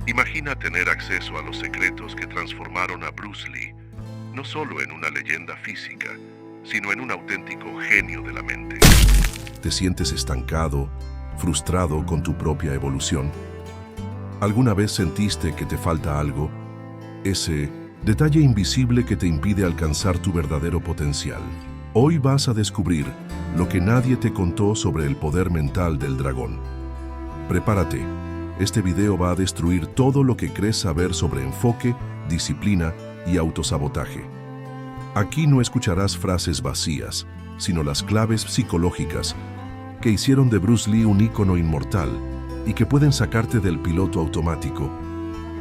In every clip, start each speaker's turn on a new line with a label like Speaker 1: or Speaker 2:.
Speaker 1: Imagina tener acceso a los secretos que transformaron a Bruce Lee, no solo en una leyenda física, sino en un auténtico genio de la mente.
Speaker 2: ¿Te sientes estancado, frustrado con tu propia evolución? ¿Alguna vez sentiste que te falta algo? Ese detalle invisible que te impide alcanzar tu verdadero potencial. Hoy vas a descubrir lo que nadie te contó sobre el poder mental del dragón. Prepárate. Este video va a destruir todo lo que crees saber sobre enfoque, disciplina y autosabotaje. Aquí no escucharás frases vacías, sino las claves psicológicas que hicieron de Bruce Lee un ícono inmortal y que pueden sacarte del piloto automático.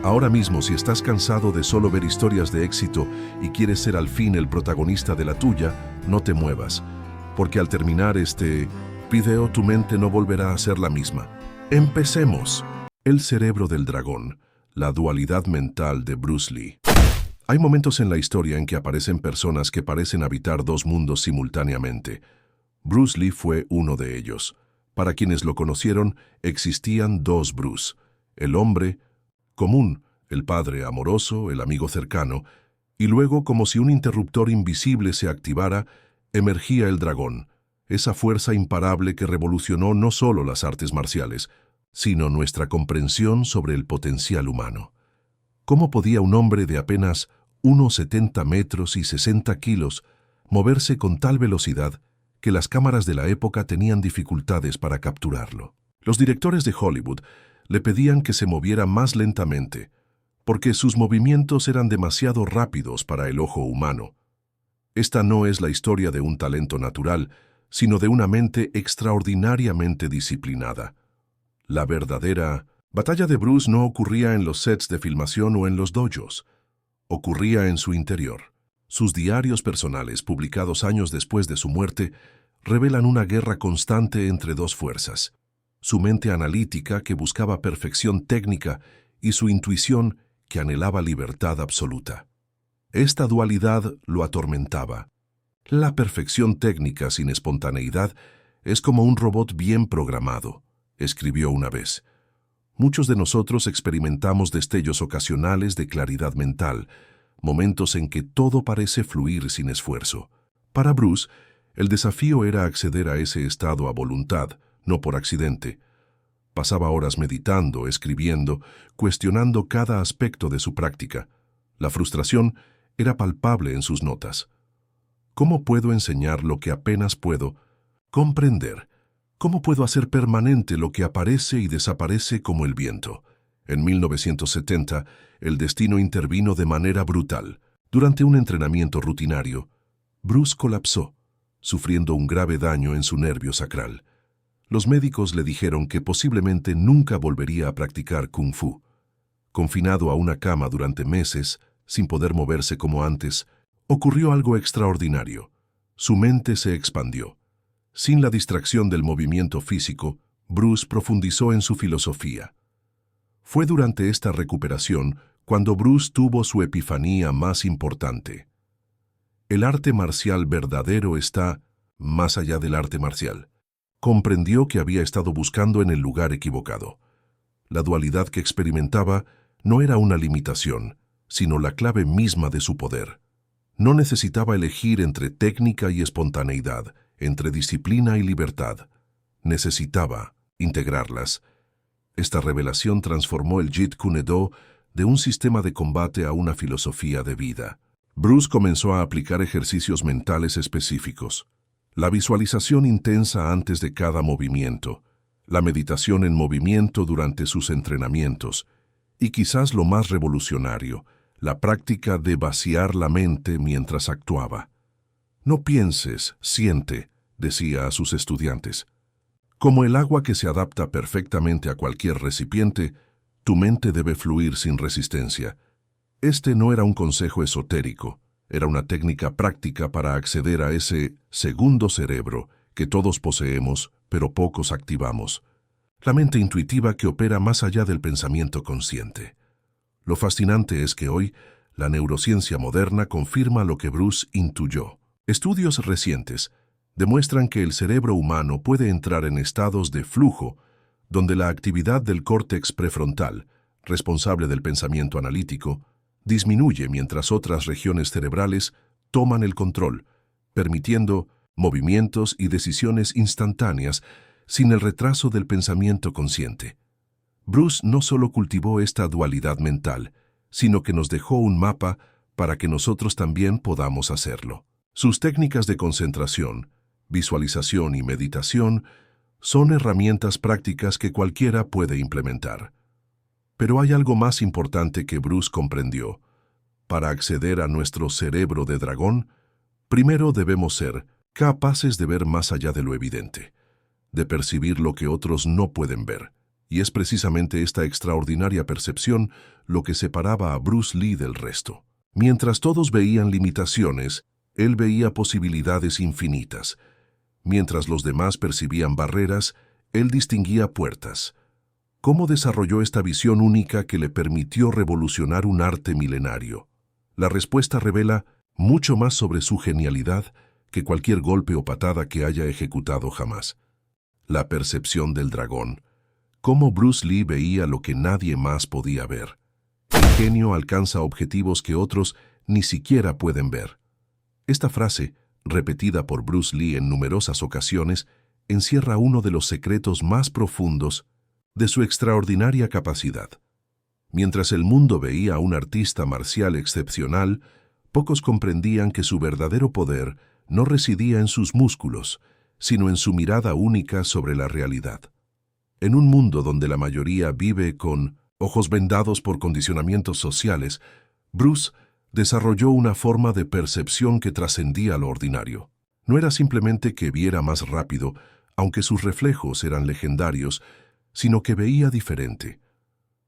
Speaker 2: Ahora mismo, si estás cansado de solo ver historias de éxito y quieres ser al fin el protagonista de la tuya, no te muevas, porque al terminar este video tu mente no volverá a ser la misma. ¡Empecemos! El cerebro del dragón, la dualidad mental de Bruce Lee. Hay momentos en la historia en que aparecen personas que parecen habitar dos mundos simultáneamente. Bruce Lee fue uno de ellos. Para quienes lo conocieron, existían dos Bruce: el hombre común, el padre amoroso, el amigo cercano, y luego, como si un interruptor invisible se activara, emergía el dragón, esa fuerza imparable que revolucionó no solo las artes marciales, sino nuestra comprensión sobre el potencial humano. ¿Cómo podía un hombre de apenas 1,70 metros y 60 kilos moverse con tal velocidad que las cámaras de la época tenían dificultades para capturarlo? Los directores de Hollywood le pedían que se moviera más lentamente, porque sus movimientos eran demasiado rápidos para el ojo humano. Esta no es la historia de un talento natural, sino de una mente extraordinariamente disciplinada. La verdadera batalla de Bruce no ocurría en los sets de filmación o en los dojos. Ocurría en su interior. Sus diarios personales, publicados años después de su muerte, revelan una guerra constante entre dos fuerzas: su mente analítica, que buscaba perfección técnica, y su intuición, que anhelaba libertad absoluta. Esta dualidad lo atormentaba. La perfección técnica sin espontaneidad es como un robot bien programado, escribió una vez. Muchos de nosotros experimentamos destellos ocasionales de claridad mental, momentos en que todo parece fluir sin esfuerzo. Para Bruce, el desafío era acceder a ese estado a voluntad, no por accidente. Pasaba horas meditando, escribiendo, cuestionando cada aspecto de su práctica. La frustración era palpable en sus notas. ¿Cómo puedo enseñar lo que apenas puedo comprender? ¿Cómo puedo hacer permanente lo que aparece y desaparece como el viento? En 1970, el destino intervino de manera brutal. Durante un entrenamiento rutinario, Bruce colapsó, sufriendo un grave daño en su nervio sacral. Los médicos le dijeron que posiblemente nunca volvería a practicar Kung Fu. Confinado a una cama durante meses, sin poder moverse como antes, ocurrió algo extraordinario. Su mente se expandió. Sin la distracción del movimiento físico, Bruce profundizó en su filosofía. Fue durante esta recuperación cuando Bruce tuvo su epifanía más importante. El arte marcial verdadero está más allá del arte marcial. Comprendió que había estado buscando en el lugar equivocado. La dualidad que experimentaba no era una limitación, sino la clave misma de su poder. No necesitaba elegir entre técnica y espontaneidad, entre disciplina y libertad. Necesitaba integrarlas. Esta revelación transformó el Jeet Kune Do de un sistema de combate a una filosofía de vida. Bruce comenzó a aplicar ejercicios mentales específicos: la visualización intensa antes de cada movimiento, la meditación en movimiento durante sus entrenamientos, y quizás lo más revolucionario, la práctica de vaciar la mente mientras actuaba. No pienses, siente, decía a sus estudiantes. Como el agua que se adapta perfectamente a cualquier recipiente, tu mente debe fluir sin resistencia. Este no era un consejo esotérico, era una técnica práctica para acceder a ese segundo cerebro que todos poseemos, pero pocos activamos. La mente intuitiva que opera más allá del pensamiento consciente. Lo fascinante es que hoy, la neurociencia moderna confirma lo que Bruce intuyó. Estudios recientes demuestran que el cerebro humano puede entrar en estados de flujo donde la actividad del córtex prefrontal, responsable del pensamiento analítico, disminuye mientras otras regiones cerebrales toman el control, permitiendo movimientos y decisiones instantáneas sin el retraso del pensamiento consciente. Bruce no solo cultivó esta dualidad mental, sino que nos dejó un mapa para que nosotros también podamos hacerlo. Sus técnicas de concentración, visualización y meditación son herramientas prácticas que cualquiera puede implementar. Pero hay algo más importante que Bruce comprendió. Para acceder a nuestro cerebro de dragón, primero debemos ser capaces de ver más allá de lo evidente, de percibir lo que otros no pueden ver. Y es precisamente esta extraordinaria percepción lo que separaba a Bruce Lee del resto. Mientras todos veían limitaciones, él veía posibilidades infinitas. Mientras los demás percibían barreras, él distinguía puertas. ¿Cómo desarrolló esta visión única que le permitió revolucionar un arte milenario? La respuesta revela mucho más sobre su genialidad que cualquier golpe o patada que haya ejecutado jamás. La percepción del dragón. Cómo Bruce Lee veía lo que nadie más podía ver. El genio alcanza objetivos que otros ni siquiera pueden ver. Esta frase, repetida por Bruce Lee en numerosas ocasiones, encierra uno de los secretos más profundos de su extraordinaria capacidad. Mientras el mundo veía a un artista marcial excepcional, pocos comprendían que su verdadero poder no residía en sus músculos, sino en su mirada única sobre la realidad. En un mundo donde la mayoría vive con ojos vendados por condicionamientos sociales, Bruce desarrolló una forma de percepción que trascendía lo ordinario. No era simplemente que viera más rápido, aunque sus reflejos eran legendarios, sino que veía diferente.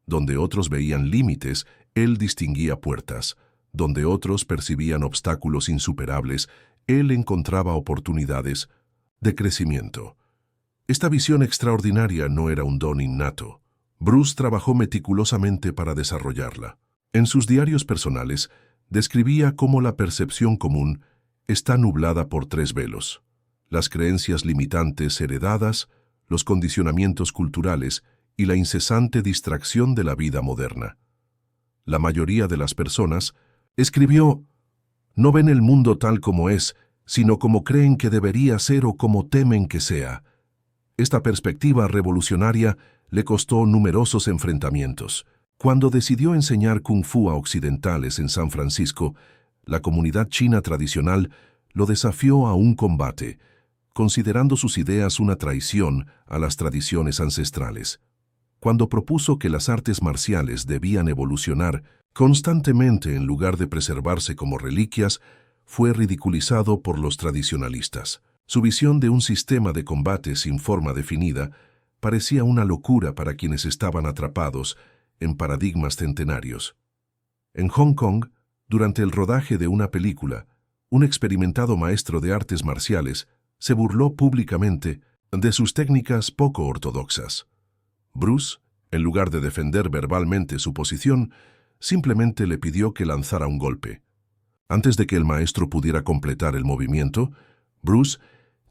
Speaker 2: Donde otros veían límites, él distinguía puertas. Donde otros percibían obstáculos insuperables, él encontraba oportunidades de crecimiento. Esta visión extraordinaria no era un don innato. Bruce trabajó meticulosamente para desarrollarla. En sus diarios personales, describía cómo la percepción común está nublada por tres velos: las creencias limitantes heredadas, los condicionamientos culturales y la incesante distracción de la vida moderna. La mayoría de las personas, escribió, no ven el mundo tal como es, sino como creen que debería ser o como temen que sea. Esta perspectiva revolucionaria le costó numerosos enfrentamientos. Cuando decidió enseñar Kung Fu a occidentales en San Francisco, la comunidad china tradicional lo desafió a un combate, considerando sus ideas una traición a las tradiciones ancestrales. Cuando propuso que las artes marciales debían evolucionar constantemente en lugar de preservarse como reliquias, fue ridiculizado por los tradicionalistas. Su visión de un sistema de combate sin forma definida parecía una locura para quienes estaban atrapados en paradigmas centenarios. En Hong Kong, durante el rodaje de una película, un experimentado maestro de artes marciales se burló públicamente de sus técnicas poco ortodoxas. Bruce, en lugar de defender verbalmente su posición, simplemente le pidió que lanzara un golpe. Antes de que el maestro pudiera completar el movimiento, Bruce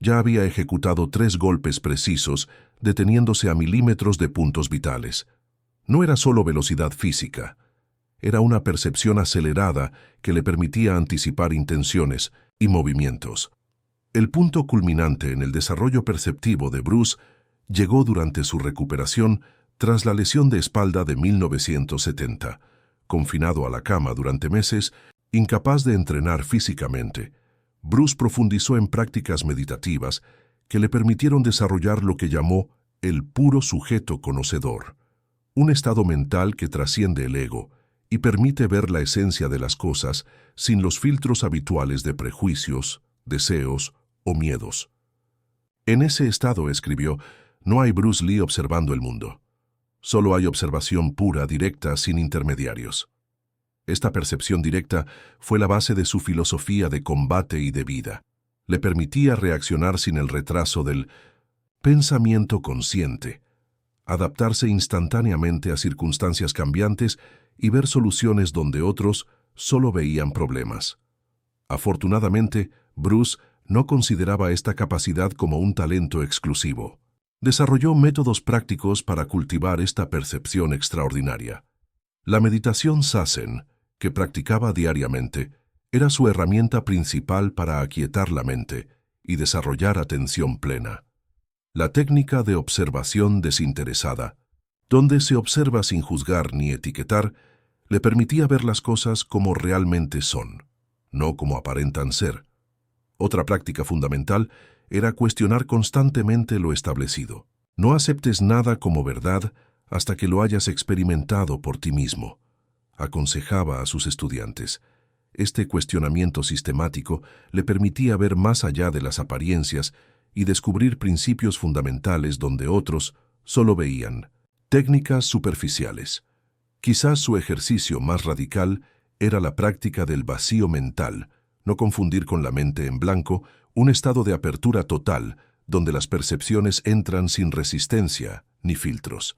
Speaker 2: ya había ejecutado 3 golpes precisos, deteniéndose a milímetros de puntos vitales. No era solo velocidad física, era una percepción acelerada que le permitía anticipar intenciones y movimientos. El punto culminante en el desarrollo perceptivo de Bruce llegó durante su recuperación tras la lesión de espalda de 1970. Confinado a la cama durante meses, incapaz de entrenar físicamente, Bruce profundizó en prácticas meditativas que le permitieron desarrollar lo que llamó el puro sujeto conocedor, un estado mental que trasciende el ego y permite ver la esencia de las cosas sin los filtros habituales de prejuicios, deseos o miedos. En ese estado, escribió, no hay Bruce Lee observando el mundo. Solo hay observación pura, directa, sin intermediarios. Esta percepción directa fue la base de su filosofía de combate y de vida. Le permitía reaccionar sin el retraso del pensamiento consciente, adaptarse instantáneamente a circunstancias cambiantes y ver soluciones donde otros solo veían problemas. Afortunadamente, Bruce no consideraba esta capacidad como un talento exclusivo. Desarrolló métodos prácticos para cultivar esta percepción extraordinaria. La meditación Zazen, que practicaba diariamente, era su herramienta principal para aquietar la mente y desarrollar atención plena. La técnica de observación desinteresada, donde se observa sin juzgar ni etiquetar, le permitía ver las cosas como realmente son, no como aparentan ser. Otra práctica fundamental era cuestionar constantemente lo establecido. No aceptes nada como verdad hasta que lo hayas experimentado por ti mismo, aconsejaba a sus estudiantes. Este cuestionamiento sistemático le permitía ver más allá de las apariencias y descubrir principios fundamentales donde otros solo veían técnicas superficiales. Quizás su ejercicio más radical era la práctica del vacío mental, no confundir con la mente en blanco, un estado de apertura total, donde las percepciones entran sin resistencia ni filtros.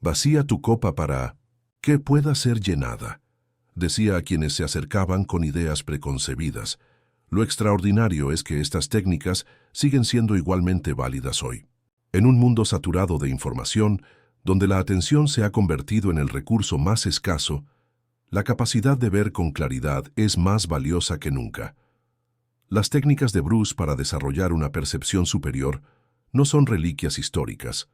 Speaker 2: Vacía tu copa para que pueda ser llenada, decía a quienes se acercaban con ideas preconcebidas. Lo extraordinario es que estas técnicas siguen siendo igualmente válidas hoy. En un mundo saturado de información, donde la atención se ha convertido en el recurso más escaso, la capacidad de ver con claridad es más valiosa que nunca. Las técnicas de Bruce para desarrollar una percepción superior no son reliquias históricas,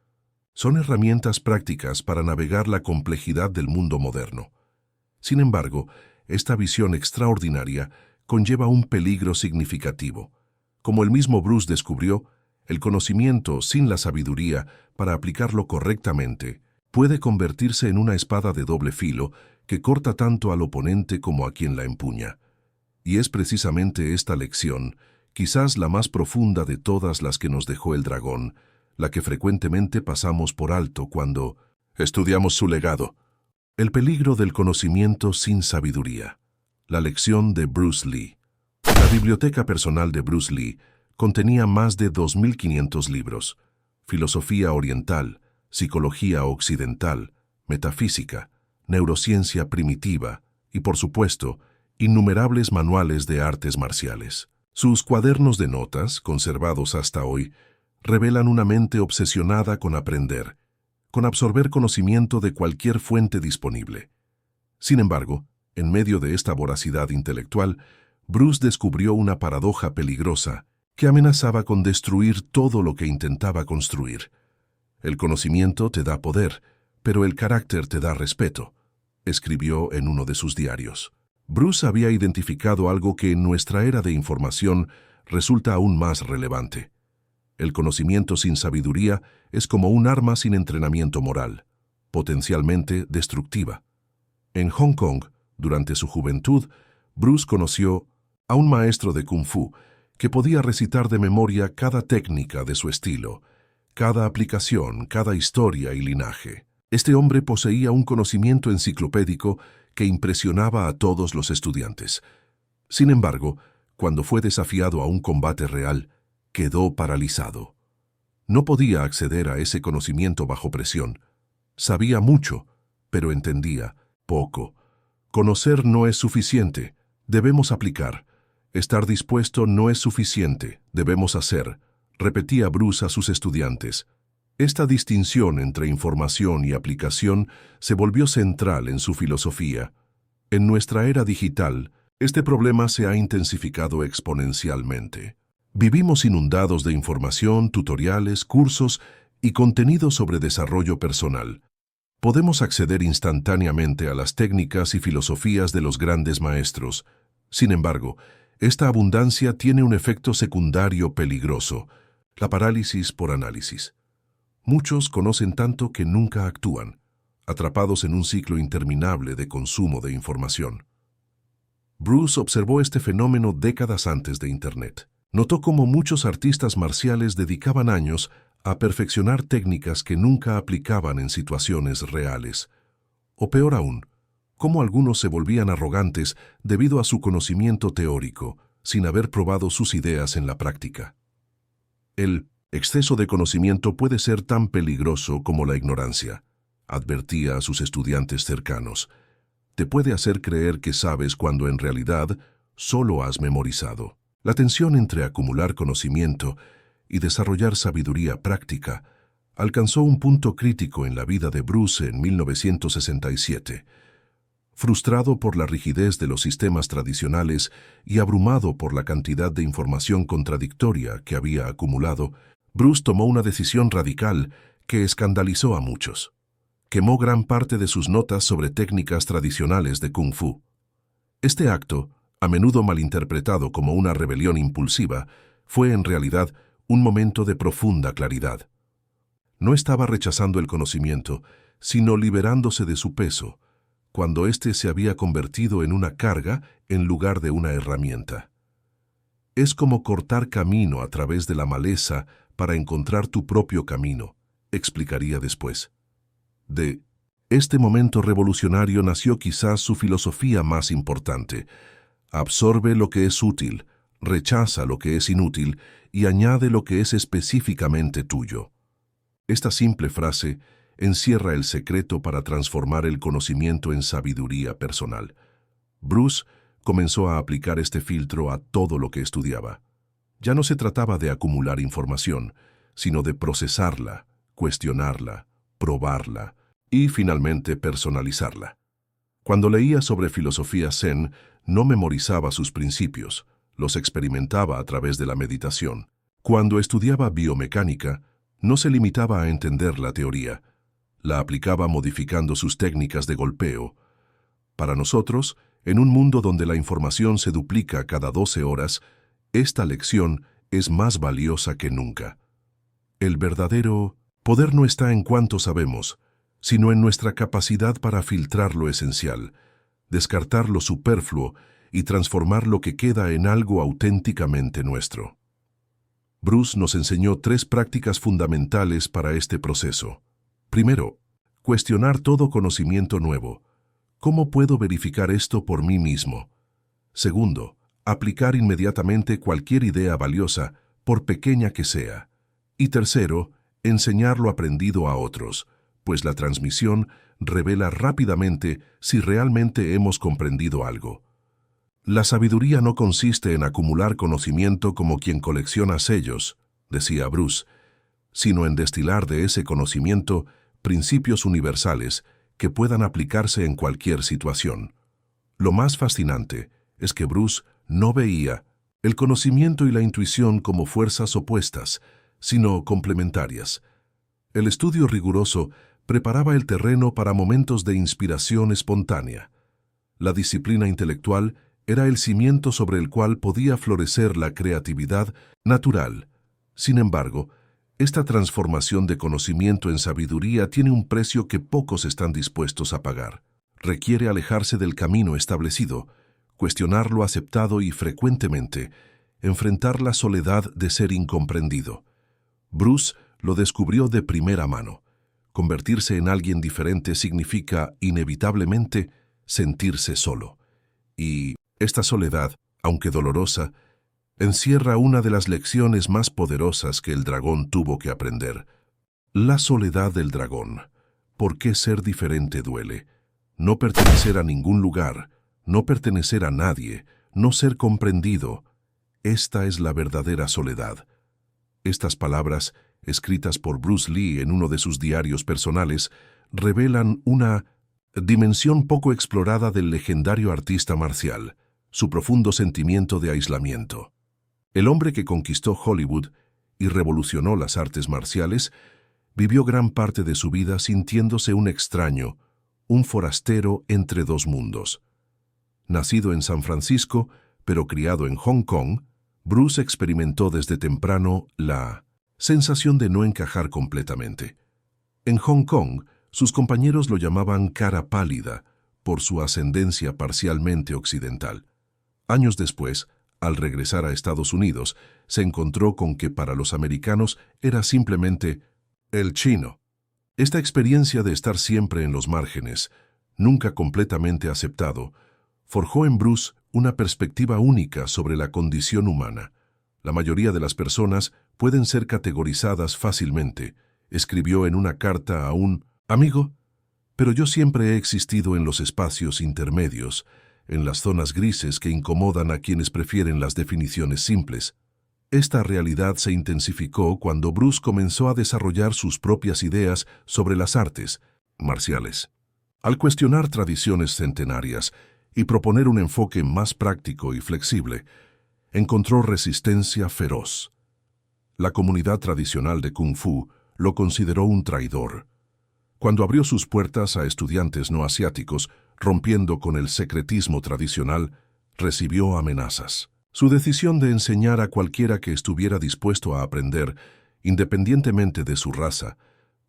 Speaker 2: son herramientas prácticas para navegar la complejidad del mundo moderno. Sin embargo, esta visión extraordinaria conlleva un peligro significativo. Como el mismo Bruce descubrió, el conocimiento sin la sabiduría para aplicarlo correctamente puede convertirse en una espada de doble filo que corta tanto al oponente como a quien la empuña. Y es precisamente esta lección, quizás la más profunda de todas las que nos dejó el dragón, la que frecuentemente pasamos por alto cuando estudiamos su legado. El peligro del conocimiento sin sabiduría. La lección de Bruce Lee. La biblioteca personal de Bruce Lee contenía más de 2.500 libros, filosofía oriental, psicología occidental, metafísica, neurociencia primitiva y, por supuesto, innumerables manuales de artes marciales. Sus cuadernos de notas, conservados hasta hoy, revelan una mente obsesionada con aprender, con absorber conocimiento de cualquier fuente disponible. Sin embargo, en medio de esta voracidad intelectual, Bruce descubrió una paradoja peligrosa que amenazaba con destruir todo lo que intentaba construir. El conocimiento te da poder, pero el carácter te da respeto, escribió en uno de sus diarios. Bruce había identificado algo que en nuestra era de información resulta aún más relevante. El conocimiento sin sabiduría es como un arma sin entrenamiento moral, potencialmente destructiva. En Hong Kong, durante su juventud, Bruce conoció a un maestro de Kung Fu que podía recitar de memoria cada técnica de su estilo, cada aplicación, cada historia y linaje. Este hombre poseía un conocimiento enciclopédico que impresionaba a todos los estudiantes. Sin embargo, cuando fue desafiado a un combate real, quedó paralizado. No podía acceder a ese conocimiento bajo presión. Sabía mucho, pero entendía poco. Conocer no es suficiente, debemos aplicar. Estar dispuesto no es suficiente, debemos hacer, repetía Bruce a sus estudiantes. Esta distinción entre información y aplicación se volvió central en su filosofía. En nuestra era digital, este problema se ha intensificado exponencialmente. Vivimos inundados de información, tutoriales, cursos y contenido sobre desarrollo personal. Podemos acceder instantáneamente a las técnicas y filosofías de los grandes maestros. Sin embargo, esta abundancia tiene un efecto secundario peligroso, la parálisis por análisis. Muchos conocen tanto que nunca actúan, atrapados en un ciclo interminable de consumo de información. Bruce observó este fenómeno décadas antes de Internet. Notó cómo muchos artistas marciales dedicaban años a perfeccionar técnicas que nunca aplicaban en situaciones reales. O peor aún, cómo algunos se volvían arrogantes debido a su conocimiento teórico, sin haber probado sus ideas en la práctica. El exceso de conocimiento puede ser tan peligroso como la ignorancia, advertía a sus estudiantes cercanos. Te puede hacer creer que sabes cuando en realidad solo has memorizado. La tensión entre acumular conocimiento y desarrollar sabiduría práctica alcanzó un punto crítico en la vida de Bruce en 1967. Frustrado por la rigidez de los sistemas tradicionales y abrumado por la cantidad de información contradictoria que había acumulado, Bruce tomó una decisión radical que escandalizó a muchos. Quemó gran parte de sus notas sobre técnicas tradicionales de Kung Fu. Este acto, a menudo malinterpretado como una rebelión impulsiva, fue en realidad un momento de profunda claridad. No estaba rechazando el conocimiento, sino liberándose de su peso, cuando éste se había convertido en una carga en lugar de una herramienta. Es como cortar camino a través de la maleza para encontrar tu propio camino, explicaría después. De este momento revolucionario nació quizás su filosofía más importante. Absorbe lo que es útil, rechaza lo que es inútil y añade lo que es específicamente tuyo. Esta simple frase encierra el secreto para transformar el conocimiento en sabiduría personal. Bruce comenzó a aplicar este filtro a todo lo que estudiaba. Ya no se trataba de acumular información, sino de procesarla, cuestionarla, probarla y, finalmente, personalizarla. Cuando leía sobre filosofía Zen, no memorizaba sus principios, los experimentaba a través de la meditación. Cuando estudiaba biomecánica, no se limitaba a entender la teoría, la aplicaba modificando sus técnicas de golpeo. Para nosotros, en un mundo donde la información se duplica cada 12 horas, esta lección es más valiosa que nunca. El verdadero poder no está en cuánto sabemos, sino en nuestra capacidad para filtrar lo esencial, descartar lo superfluo y transformar lo que queda en algo auténticamente nuestro. Bruce nos enseñó 3 prácticas fundamentales para este proceso. Primero, cuestionar todo conocimiento nuevo. ¿Cómo puedo verificar esto por mí mismo? Segundo, aplicar inmediatamente cualquier idea valiosa, por pequeña que sea. Y tercero, enseñar lo aprendido a otros, pues la transmisión revela rápidamente si realmente hemos comprendido algo. La sabiduría no consiste en acumular conocimiento como quien colecciona sellos, decía Bruce, sino en destilar de ese conocimiento principios universales que puedan aplicarse en cualquier situación. Lo más fascinante es que Bruce no veía el conocimiento y la intuición como fuerzas opuestas, sino complementarias. El estudio riguroso preparaba el terreno para momentos de inspiración espontánea. La disciplina intelectual era el cimiento sobre el cual podía florecer la creatividad natural. Sin embargo, esta transformación de conocimiento en sabiduría tiene un precio que pocos están dispuestos a pagar. Requiere alejarse del camino establecido, cuestionar lo aceptado y, frecuentemente, enfrentar la soledad de ser incomprendido. Bruce lo descubrió de primera mano. Convertirse en alguien diferente significa, inevitablemente, sentirse solo. Y esta soledad, aunque dolorosa, encierra una de las lecciones más poderosas que el dragón tuvo que aprender. La soledad del dragón. ¿Por qué ser diferente duele? No pertenecer a ningún lugar, no pertenecer a nadie, no ser comprendido. Esta es la verdadera soledad. Estas palabras, escritas por Bruce Lee en uno de sus diarios personales, revelan una dimensión poco explorada del legendario artista marcial, su profundo sentimiento de aislamiento. El hombre que conquistó Hollywood y revolucionó las artes marciales vivió gran parte de su vida sintiéndose un extraño, un forastero entre dos mundos. Nacido en San Francisco, pero criado en Hong Kong, Bruce experimentó desde temprano la sensación de no encajar completamente. En Hong Kong, sus compañeros lo llamaban cara pálida por su ascendencia parcialmente occidental. Años después, al regresar a Estados Unidos, se encontró con que para los americanos era simplemente el chino. Esta experiencia de estar siempre en los márgenes, nunca completamente aceptado, forjó en Bruce una perspectiva única sobre la condición humana. La mayoría de las personas pueden ser categorizadas fácilmente, escribió en una carta a un amigo, pero yo siempre he existido en los espacios intermedios, en las zonas grises que incomodan a quienes prefieren las definiciones simples. Esta realidad se intensificó cuando Bruce comenzó a desarrollar sus propias ideas sobre las artes marciales. Al cuestionar tradiciones centenarias y proponer un enfoque más práctico y flexible, encontró resistencia feroz. La comunidad tradicional de Kung Fu lo consideró un traidor. Cuando abrió sus puertas a estudiantes no asiáticos, rompiendo con el secretismo tradicional, recibió amenazas. Su decisión de enseñar a cualquiera que estuviera dispuesto a aprender, independientemente de su raza,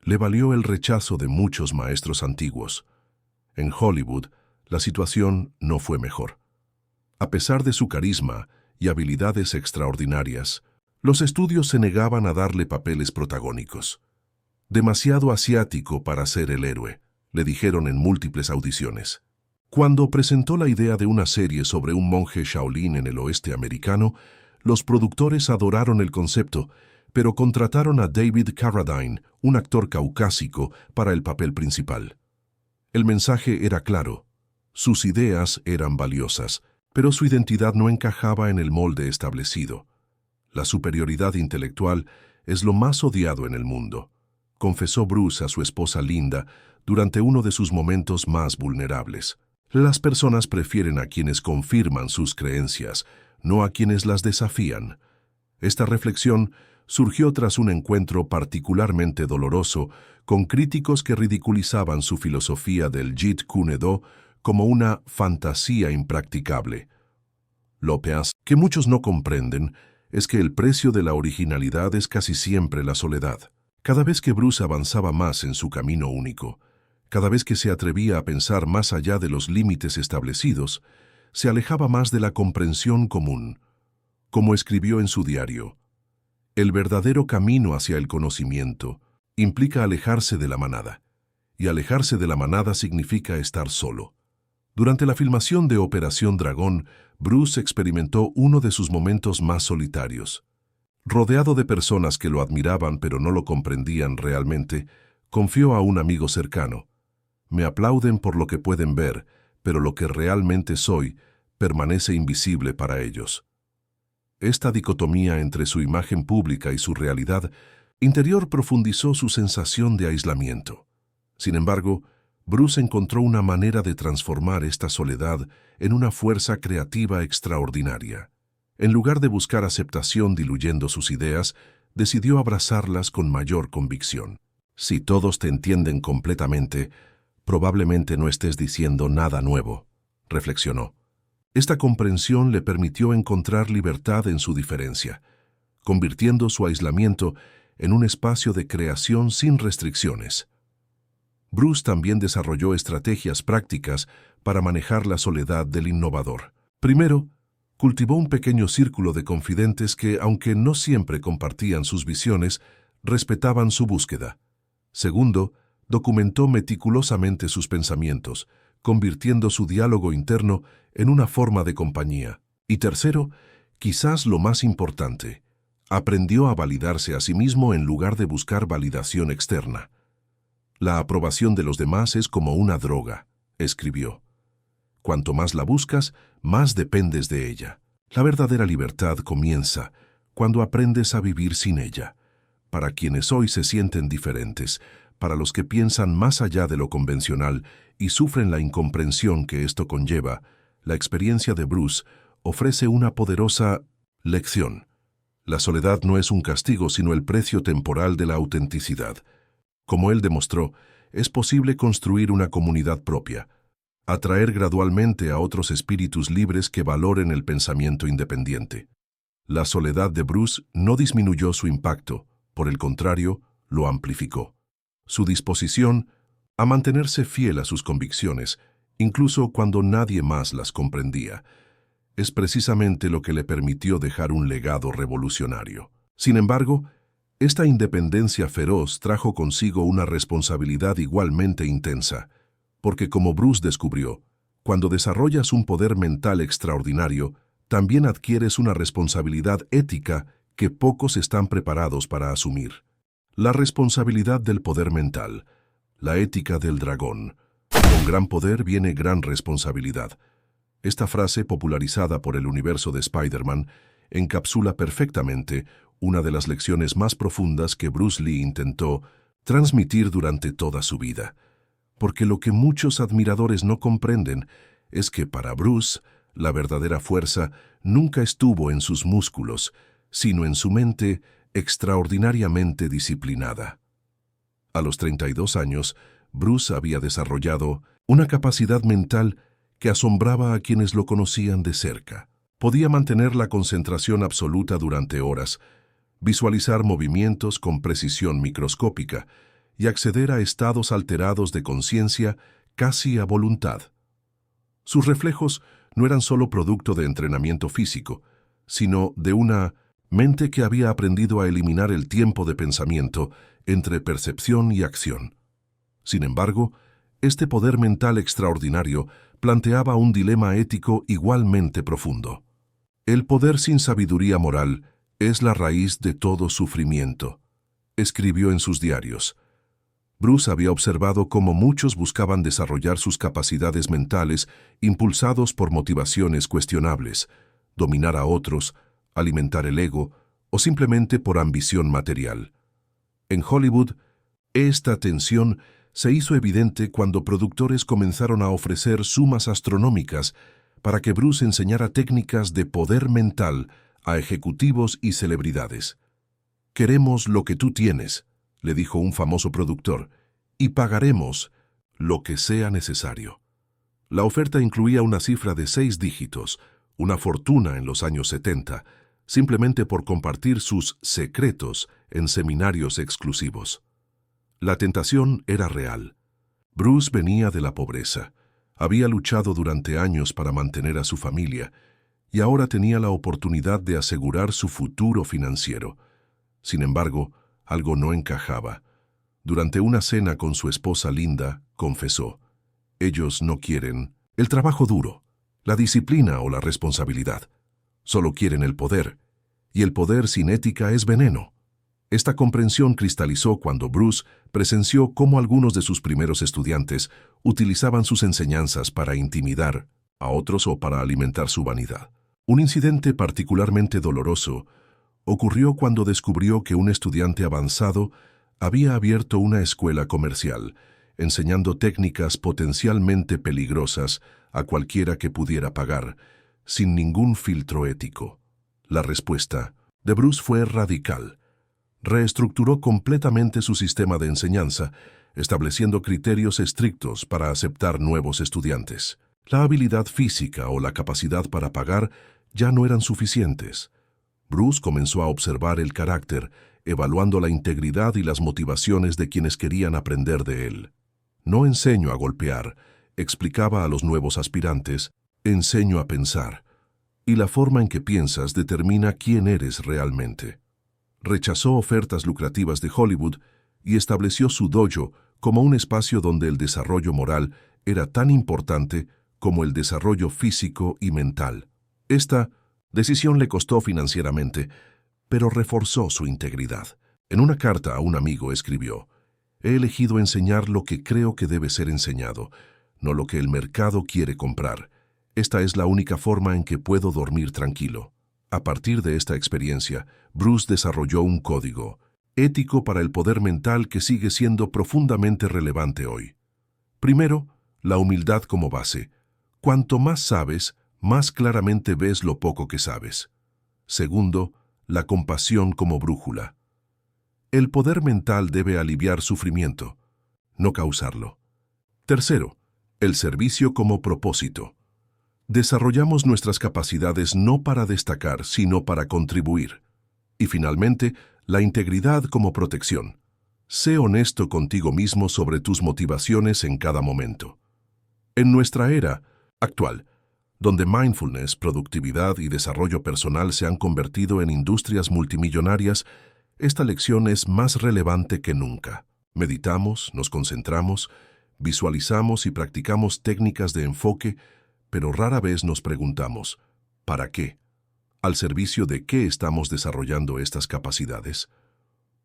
Speaker 2: le valió el rechazo de muchos maestros antiguos. En Hollywood, la situación no fue mejor. A pesar de su carisma y habilidades extraordinarias, los estudios se negaban a darle papeles protagónicos. Demasiado asiático para ser el héroe, le dijeron en múltiples audiciones. Cuando presentó la idea de una serie sobre un monje Shaolin en el oeste americano, los productores adoraron el concepto, pero contrataron a David Carradine, un actor caucásico, para el papel principal. El mensaje era claro. Sus ideas eran valiosas, pero su identidad no encajaba en el molde establecido. La superioridad intelectual es lo más odiado en el mundo, confesó Bruce a su esposa Linda durante uno de sus momentos más vulnerables. Las personas prefieren a quienes confirman sus creencias, no a quienes las desafían. Esta reflexión surgió tras un encuentro particularmente doloroso con críticos que ridiculizaban su filosofía del Jeet Kune Do como una fantasía impracticable. Lo que muchos no comprenden es que el precio de la originalidad es casi siempre la soledad. Cada vez que Bruce avanzaba más en su camino único, cada vez que se atrevía a pensar más allá de los límites establecidos, se alejaba más de la comprensión común. Como escribió en su diario, el verdadero camino hacia el conocimiento implica alejarse de la manada, y alejarse de la manada significa estar solo. Durante la filmación de Operación Dragón, Bruce experimentó uno de sus momentos más solitarios. Rodeado de personas que lo admiraban pero no lo comprendían realmente, confió a un amigo cercano. Me aplauden por lo que pueden ver, pero lo que realmente soy permanece invisible para ellos. Esta dicotomía entre su imagen pública y su realidad interior profundizó su sensación de aislamiento. Sin embargo, Bruce encontró una manera de transformar esta soledad en una fuerza creativa extraordinaria. En lugar de buscar aceptación diluyendo sus ideas, decidió abrazarlas con mayor convicción. Si todos te entienden completamente, probablemente no estés diciendo nada nuevo, reflexionó. Esta comprensión le permitió encontrar libertad en su diferencia, convirtiendo su aislamiento en un espacio de creación sin restricciones. Bruce también desarrolló estrategias prácticas para manejar la soledad del innovador. Primero, cultivó un pequeño círculo de confidentes que, aunque no siempre compartían sus visiones, respetaban su búsqueda. Segundo, documentó meticulosamente sus pensamientos, convirtiendo su diálogo interno en una forma de compañía. Y tercero, quizás lo más importante, aprendió a validarse a sí mismo en lugar de buscar validación externa. La aprobación de los demás es como una droga, escribió. Cuanto más la buscas, más dependes de ella. La verdadera libertad comienza cuando aprendes a vivir sin ella. Para quienes hoy se sienten diferentes, para los que piensan más allá de lo convencional y sufren la incomprensión que esto conlleva, la experiencia de Bruce ofrece una poderosa lección. La soledad no es un castigo, sino el precio temporal de la autenticidad. Como él demostró, es posible construir una comunidad propia, atraer gradualmente a otros espíritus libres que valoren el pensamiento independiente. La soledad de Bruce no disminuyó su impacto, por el contrario, lo amplificó. Su disposición a mantenerse fiel a sus convicciones, incluso cuando nadie más las comprendía, es precisamente lo que le permitió dejar un legado revolucionario. Sin embargo, esta independencia feroz trajo consigo una responsabilidad igualmente intensa, porque como Bruce descubrió, cuando desarrollas un poder mental extraordinario, también adquieres una responsabilidad ética que pocos están preparados para asumir. La responsabilidad del poder mental, la ética del dragón. Con gran poder viene gran responsabilidad. Esta frase, popularizada por el universo de Spider-Man, encapsula perfectamente una de las lecciones más profundas que Bruce Lee intentó transmitir durante toda su vida. Porque lo que muchos admiradores no comprenden es que para Bruce, la verdadera fuerza nunca estuvo en sus músculos, sino en su mente extraordinariamente disciplinada. A los 32 años, Bruce había desarrollado una capacidad mental que asombraba a quienes lo conocían de cerca. Podía mantener la concentración absoluta durante horas, visualizar movimientos con precisión microscópica y acceder a estados alterados de conciencia casi a voluntad. Sus reflejos no eran solo producto de entrenamiento físico, sino de una mente que había aprendido a eliminar el tiempo de pensamiento entre percepción y acción. Sin embargo, este poder mental extraordinario planteaba un dilema ético igualmente profundo. El poder sin sabiduría moral es la raíz de todo sufrimiento, escribió en sus diarios. Bruce había observado cómo muchos buscaban desarrollar sus capacidades mentales impulsados por motivaciones cuestionables, dominar a otros, alimentar el ego o simplemente por ambición material. En Hollywood, esta tensión se hizo evidente cuando productores comenzaron a ofrecer sumas astronómicas para que Bruce enseñara técnicas de poder mental a ejecutivos y celebridades. «Queremos lo que tú tienes», le dijo un famoso productor, «y pagaremos lo que sea necesario». La oferta incluía una cifra de 6 dígitos, una fortuna en los años 70, simplemente por compartir sus secretos en seminarios exclusivos. La tentación era real. Bruce venía de la pobreza, había luchado durante años para mantener a su familia y ahora tenía la oportunidad de asegurar su futuro financiero. Sin embargo, algo no encajaba. Durante una cena con su esposa Linda, confesó: «Ellos no quieren el trabajo duro, la disciplina o la responsabilidad. Solo quieren el poder, y el poder sin ética es veneno». Esta comprensión cristalizó cuando Bruce presenció cómo algunos de sus primeros estudiantes utilizaban sus enseñanzas para intimidar a otros o para alimentar su vanidad. Un incidente particularmente doloroso ocurrió cuando descubrió que un estudiante avanzado había abierto una escuela comercial, enseñando técnicas potencialmente peligrosas a cualquiera que pudiera pagar, sin ningún filtro ético. La respuesta de Bruce fue radical. Reestructuró completamente su sistema de enseñanza, estableciendo criterios estrictos para aceptar nuevos estudiantes. La habilidad física o la capacidad para pagar ya no eran suficientes. Bruce comenzó a observar el carácter, evaluando la integridad y las motivaciones de quienes querían aprender de él. «No enseño a golpear», explicaba a los nuevos aspirantes, «enseño a pensar. Y la forma en que piensas determina quién eres realmente». Rechazó ofertas lucrativas de Hollywood y estableció su dojo como un espacio donde el desarrollo moral era tan importante como el desarrollo físico y mental. Esta decisión le costó financieramente, pero reforzó su integridad. En una carta a un amigo escribió: «He elegido enseñar lo que creo que debe ser enseñado, no lo que el mercado quiere comprar. Esta es la única forma en que puedo dormir tranquilo». A partir de esta experiencia, Bruce desarrolló un código ético para el poder mental que sigue siendo profundamente relevante hoy. Primero, la humildad como base. Cuanto más sabes, más claramente ves lo poco que sabes. Segundo, la compasión como brújula. El poder mental debe aliviar sufrimiento, no causarlo. Tercero, el servicio como propósito. Desarrollamos nuestras capacidades no para destacar, sino para contribuir. Y finalmente, la integridad como protección. Sé honesto contigo mismo sobre tus motivaciones en cada momento. En nuestra era actual, donde mindfulness, productividad y desarrollo personal se han convertido en industrias multimillonarias, esta lección es más relevante que nunca. Meditamos, nos concentramos, visualizamos y practicamos técnicas de enfoque, pero rara vez nos preguntamos, ¿para qué? ¿Al servicio de qué estamos desarrollando estas capacidades?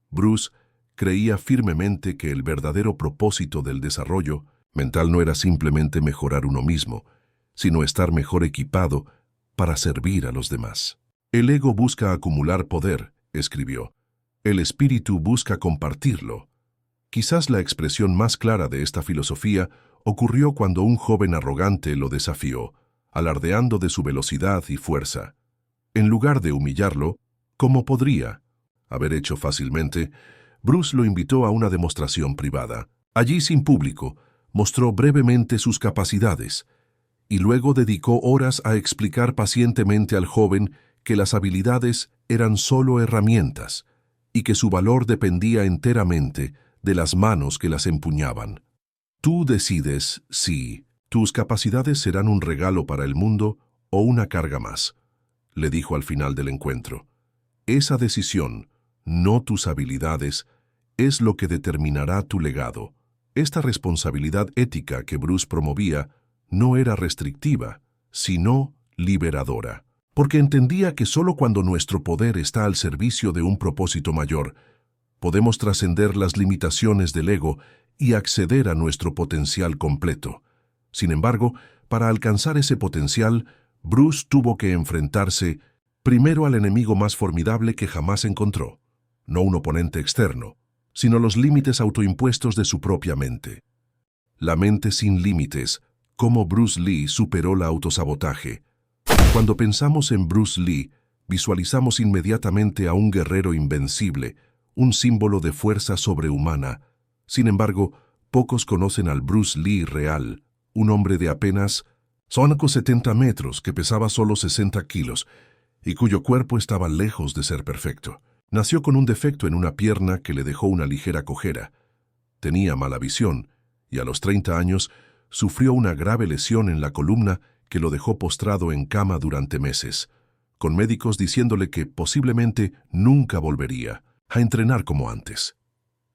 Speaker 2: Bruce creía firmemente que el verdadero propósito del desarrollo mental no era simplemente mejorar uno mismo, sino estar mejor equipado para servir a los demás. El ego busca acumular poder, escribió. El espíritu busca compartirlo. Quizás la expresión más clara de esta filosofía ocurrió cuando un joven arrogante lo desafió, alardeando de su velocidad y fuerza. En lugar de humillarlo, como podría haber hecho fácilmente, Bruce lo invitó a una demostración privada. Allí, sin público, mostró brevemente sus capacidades y luego dedicó horas a explicar pacientemente al joven que las habilidades eran solo herramientas y que su valor dependía enteramente de las manos que las empuñaban. Tú decides si tus capacidades serán un regalo para el mundo o una carga más, le dijo al final del encuentro. Esa decisión, no tus habilidades, es lo que determinará tu legado. Esta responsabilidad ética que Bruce promovía no era restrictiva, sino liberadora, porque entendía que solo cuando nuestro poder está al servicio de un propósito mayor, podemos trascender las limitaciones del ego y acceder a nuestro potencial completo. Sin embargo, para alcanzar ese potencial, Bruce tuvo que enfrentarse primero al enemigo más formidable que jamás encontró, no un oponente externo, sino los límites autoimpuestos de su propia mente. La mente sin límites, cómo Bruce Lee superó la autosabotaje. Cuando pensamos en Bruce Lee, visualizamos inmediatamente a un guerrero invencible, un símbolo de fuerza sobrehumana. Sin embargo, pocos conocen al Bruce Lee real, un hombre de apenas 70 metros que pesaba solo 60 kilos y cuyo cuerpo estaba lejos de ser perfecto. Nació con un defecto en una pierna que le dejó una ligera cojera. Tenía mala visión y a los 30 años sufrió una grave lesión en la columna que lo dejó postrado en cama durante meses, con médicos diciéndole que posiblemente nunca volvería a entrenar como antes.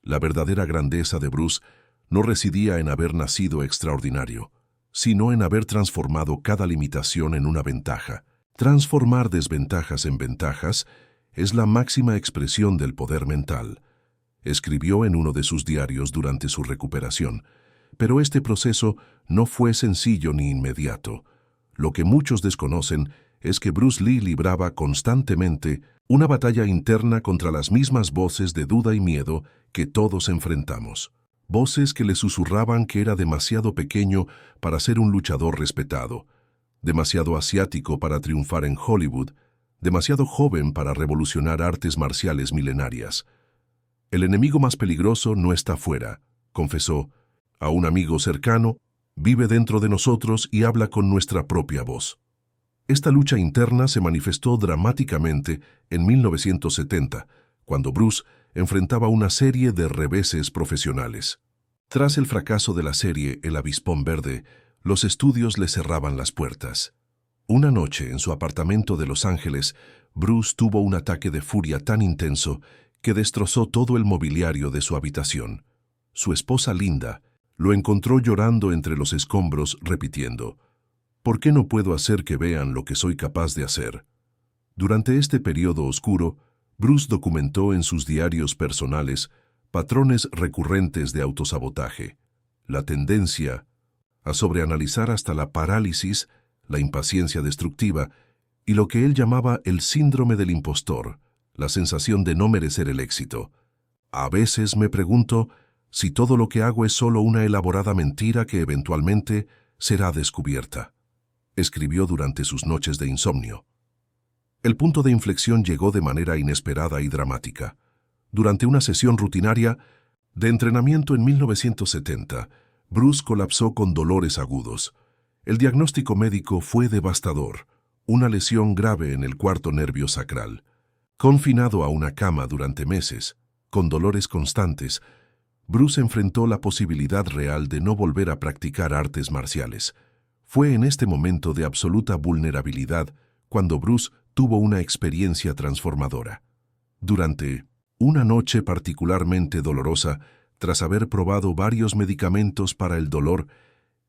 Speaker 2: La verdadera grandeza de Bruce no residía en haber nacido extraordinario, sino en haber transformado cada limitación en una ventaja. Transformar desventajas en ventajas es la máxima expresión del poder mental, escribió en uno de sus diarios durante su recuperación. Pero este proceso no fue sencillo ni inmediato. Lo que muchos desconocen es que Bruce Lee libraba constantemente una batalla interna contra las mismas voces de duda y miedo que todos enfrentamos. Voces que le susurraban que era demasiado pequeño para ser un luchador respetado, demasiado asiático para triunfar en Hollywood, demasiado joven para revolucionar artes marciales milenarias. El enemigo más peligroso no está fuera, confesó, a un amigo cercano, vive dentro de nosotros y habla con nuestra propia voz. Esta lucha interna se manifestó dramáticamente en 1970, cuando Bruce enfrentaba una serie de reveses profesionales. Tras el fracaso de la serie El Avispón Verde, los estudios le cerraban las puertas. Una noche, en su apartamento de Los Ángeles, Bruce tuvo un ataque de furia tan intenso que destrozó todo el mobiliario de su habitación. Su esposa Linda lo encontró llorando entre los escombros, repitiendo, ¿por qué no puedo hacer que vean lo que soy capaz de hacer? Durante este periodo oscuro, Bruce documentó en sus diarios personales patrones recurrentes de autosabotaje, la tendencia a sobreanalizar hasta la parálisis, la impaciencia destructiva y lo que él llamaba el síndrome del impostor, la sensación de no merecer el éxito. A veces me pregunto si todo lo que hago es solo una elaborada mentira que eventualmente será descubierta, escribió durante sus noches de insomnio. El punto de inflexión llegó de manera inesperada y dramática. Durante una sesión rutinaria de entrenamiento en 1970, Bruce colapsó con dolores agudos. El diagnóstico médico fue devastador, una lesión grave en el cuarto nervio sacral. Confinado a una cama durante meses, con dolores constantes, Bruce enfrentó la posibilidad real de no volver a practicar artes marciales. Fue en este momento de absoluta vulnerabilidad cuando Bruce tuvo una experiencia transformadora. Durante una noche particularmente dolorosa, tras haber probado varios medicamentos para el dolor,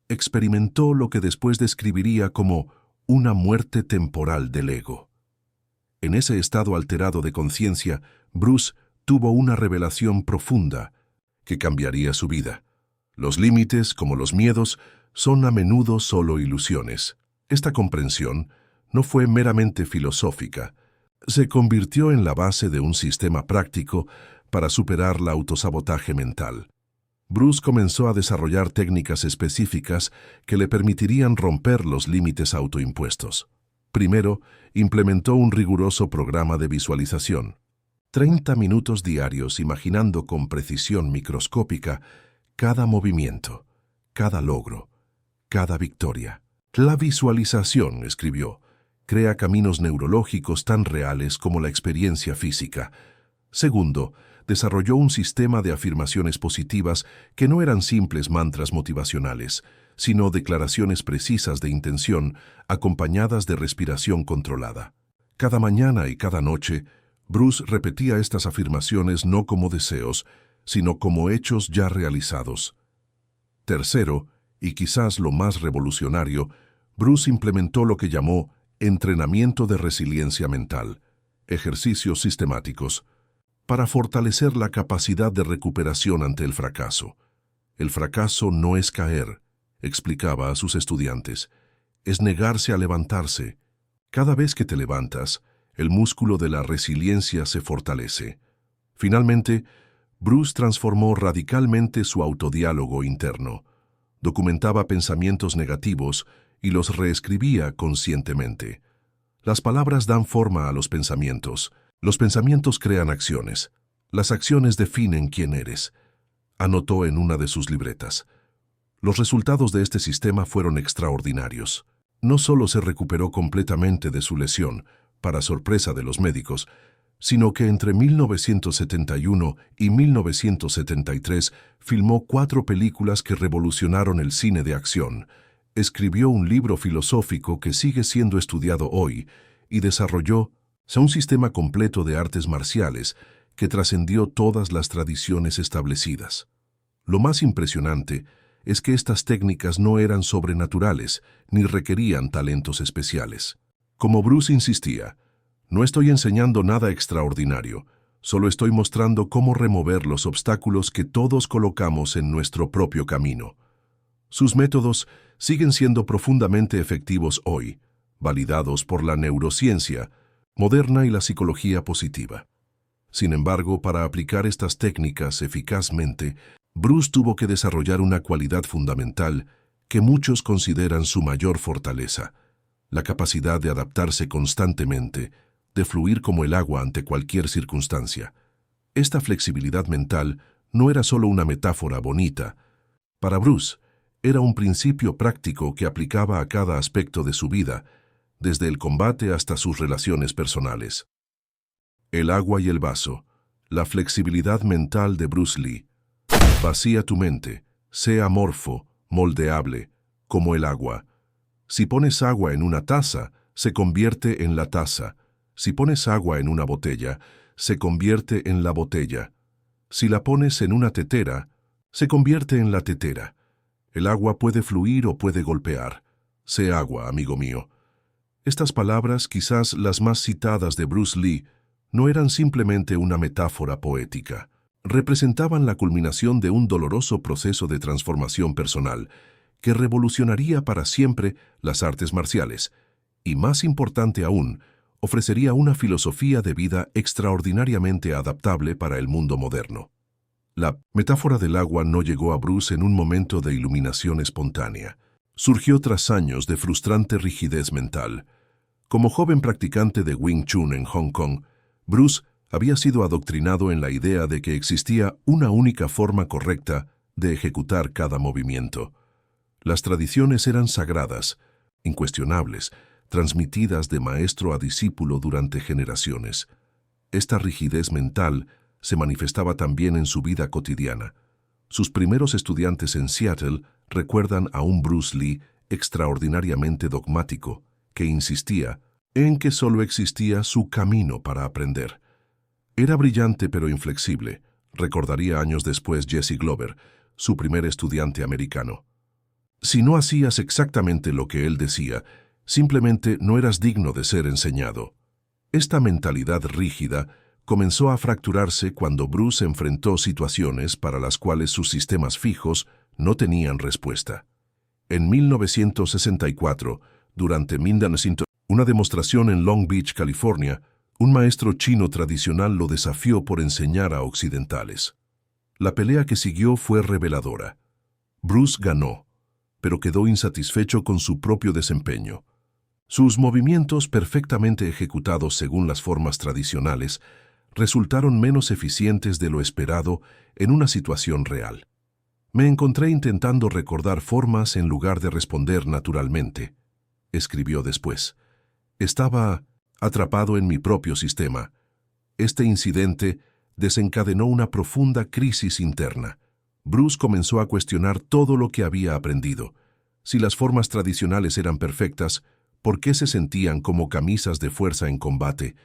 Speaker 2: experimentó lo que después describiría como una muerte temporal del ego. En ese estado alterado de conciencia, Bruce tuvo una revelación profunda que cambiaría su vida. Los límites, como los miedos, son a menudo solo ilusiones. Esta comprensión no fue meramente filosófica, se convirtió en la base de un sistema práctico para superar la autosabotaje mental. Bruce comenzó a desarrollar técnicas específicas que le permitirían romper los límites autoimpuestos. Primero, implementó un riguroso programa de visualización. 30 minutos diarios imaginando con precisión microscópica cada movimiento, cada logro, cada victoria. La visualización, escribió, crea caminos neurológicos tan reales como la experiencia física. Segundo, desarrolló un sistema de afirmaciones positivas que no eran simples mantras motivacionales, sino declaraciones precisas de intención acompañadas de respiración controlada. Cada mañana y cada noche, Bruce repetía estas afirmaciones no como deseos, sino como hechos ya realizados. Tercero, y quizás lo más revolucionario, Bruce implementó lo que llamó entrenamiento de resiliencia mental, ejercicios sistemáticos, para fortalecer la capacidad de recuperación ante el fracaso. El fracaso no es caer, explicaba a sus estudiantes, es negarse a levantarse. Cada vez que te levantas, el músculo de la resiliencia se fortalece. Finalmente, Bruce transformó radicalmente su autodiálogo interno. Documentaba pensamientos negativos y los reescribía conscientemente. Las palabras dan forma a los pensamientos crean acciones. Las acciones definen quién eres, anotó en una de sus libretas. Los resultados de este sistema fueron extraordinarios. No solo se recuperó completamente de su lesión, para sorpresa de los médicos, sino que entre 1971 y 1973 filmó 4 películas que revolucionaron el cine de acción, escribió un libro filosófico que sigue siendo estudiado hoy y desarrolló un sistema completo de artes marciales que trascendió todas las tradiciones establecidas. Lo más impresionante es que estas técnicas no eran sobrenaturales ni requerían talentos especiales. Como Bruce insistía, no estoy enseñando nada extraordinario, solo estoy mostrando cómo remover los obstáculos que todos colocamos en nuestro propio camino. Sus métodos siguen siendo profundamente efectivos hoy, validados por la neurociencia moderna y la psicología positiva. Sin embargo, para aplicar estas técnicas eficazmente, Bruce tuvo que desarrollar una cualidad fundamental que muchos consideran su mayor fortaleza: la capacidad de adaptarse constantemente, de fluir como el agua ante cualquier circunstancia. Esta flexibilidad mental no era solo una metáfora bonita. Para Bruce, era un principio práctico que aplicaba a cada aspecto de su vida, desde el combate hasta sus relaciones personales. El agua y el vaso, la flexibilidad mental de Bruce Lee. Vacía tu mente, sé amorfo, moldeable, como el agua. Si pones agua en una taza, se convierte en la taza. Si pones agua en una botella, se convierte en la botella. Si la pones en una tetera, se convierte en la tetera. El agua puede fluir o puede golpear. Sé agua, amigo mío. Estas palabras, quizás las más citadas de Bruce Lee, no eran simplemente una metáfora poética. Representaban la culminación de un doloroso proceso de transformación personal que revolucionaría para siempre las artes marciales y, más importante aún, ofrecería una filosofía de vida extraordinariamente adaptable para el mundo moderno. La metáfora del agua no llegó a Bruce en un momento de iluminación espontánea. Surgió tras años de frustrante rigidez mental. Como joven practicante de Wing Chun en Hong Kong, Bruce había sido adoctrinado en la idea de que existía una única forma correcta de ejecutar cada movimiento. Las tradiciones eran sagradas, incuestionables, transmitidas de maestro a discípulo durante generaciones. Esta rigidez mental se manifestaba también en su vida cotidiana. Sus primeros estudiantes en Seattle recuerdan a un Bruce Lee extraordinariamente dogmático, que insistía en que solo existía su camino para aprender. Era brillante pero inflexible, recordaría años después Jesse Glover, su primer estudiante americano. Si no hacías exactamente lo que él decía, simplemente no eras digno de ser enseñado. Esta mentalidad rígida comenzó a fracturarse cuando Bruce enfrentó situaciones para las cuales sus sistemas fijos no tenían respuesta. En 1964, durante una demostración en Long Beach, California, Un maestro chino tradicional lo desafió por enseñar a occidentales. La pelea que siguió fue reveladora. Bruce ganó, pero quedó insatisfecho con su propio desempeño. Sus movimientos, perfectamente ejecutados según las formas tradicionales, resultaron menos eficientes de lo esperado en una situación real. Me encontré intentando recordar formas en lugar de responder naturalmente, escribió después. Estaba atrapado en mi propio sistema. Este incidente desencadenó una profunda crisis interna. Bruce comenzó a cuestionar todo lo que había aprendido. Si las formas tradicionales eran perfectas, ¿por qué se sentían como camisas de fuerza en combate?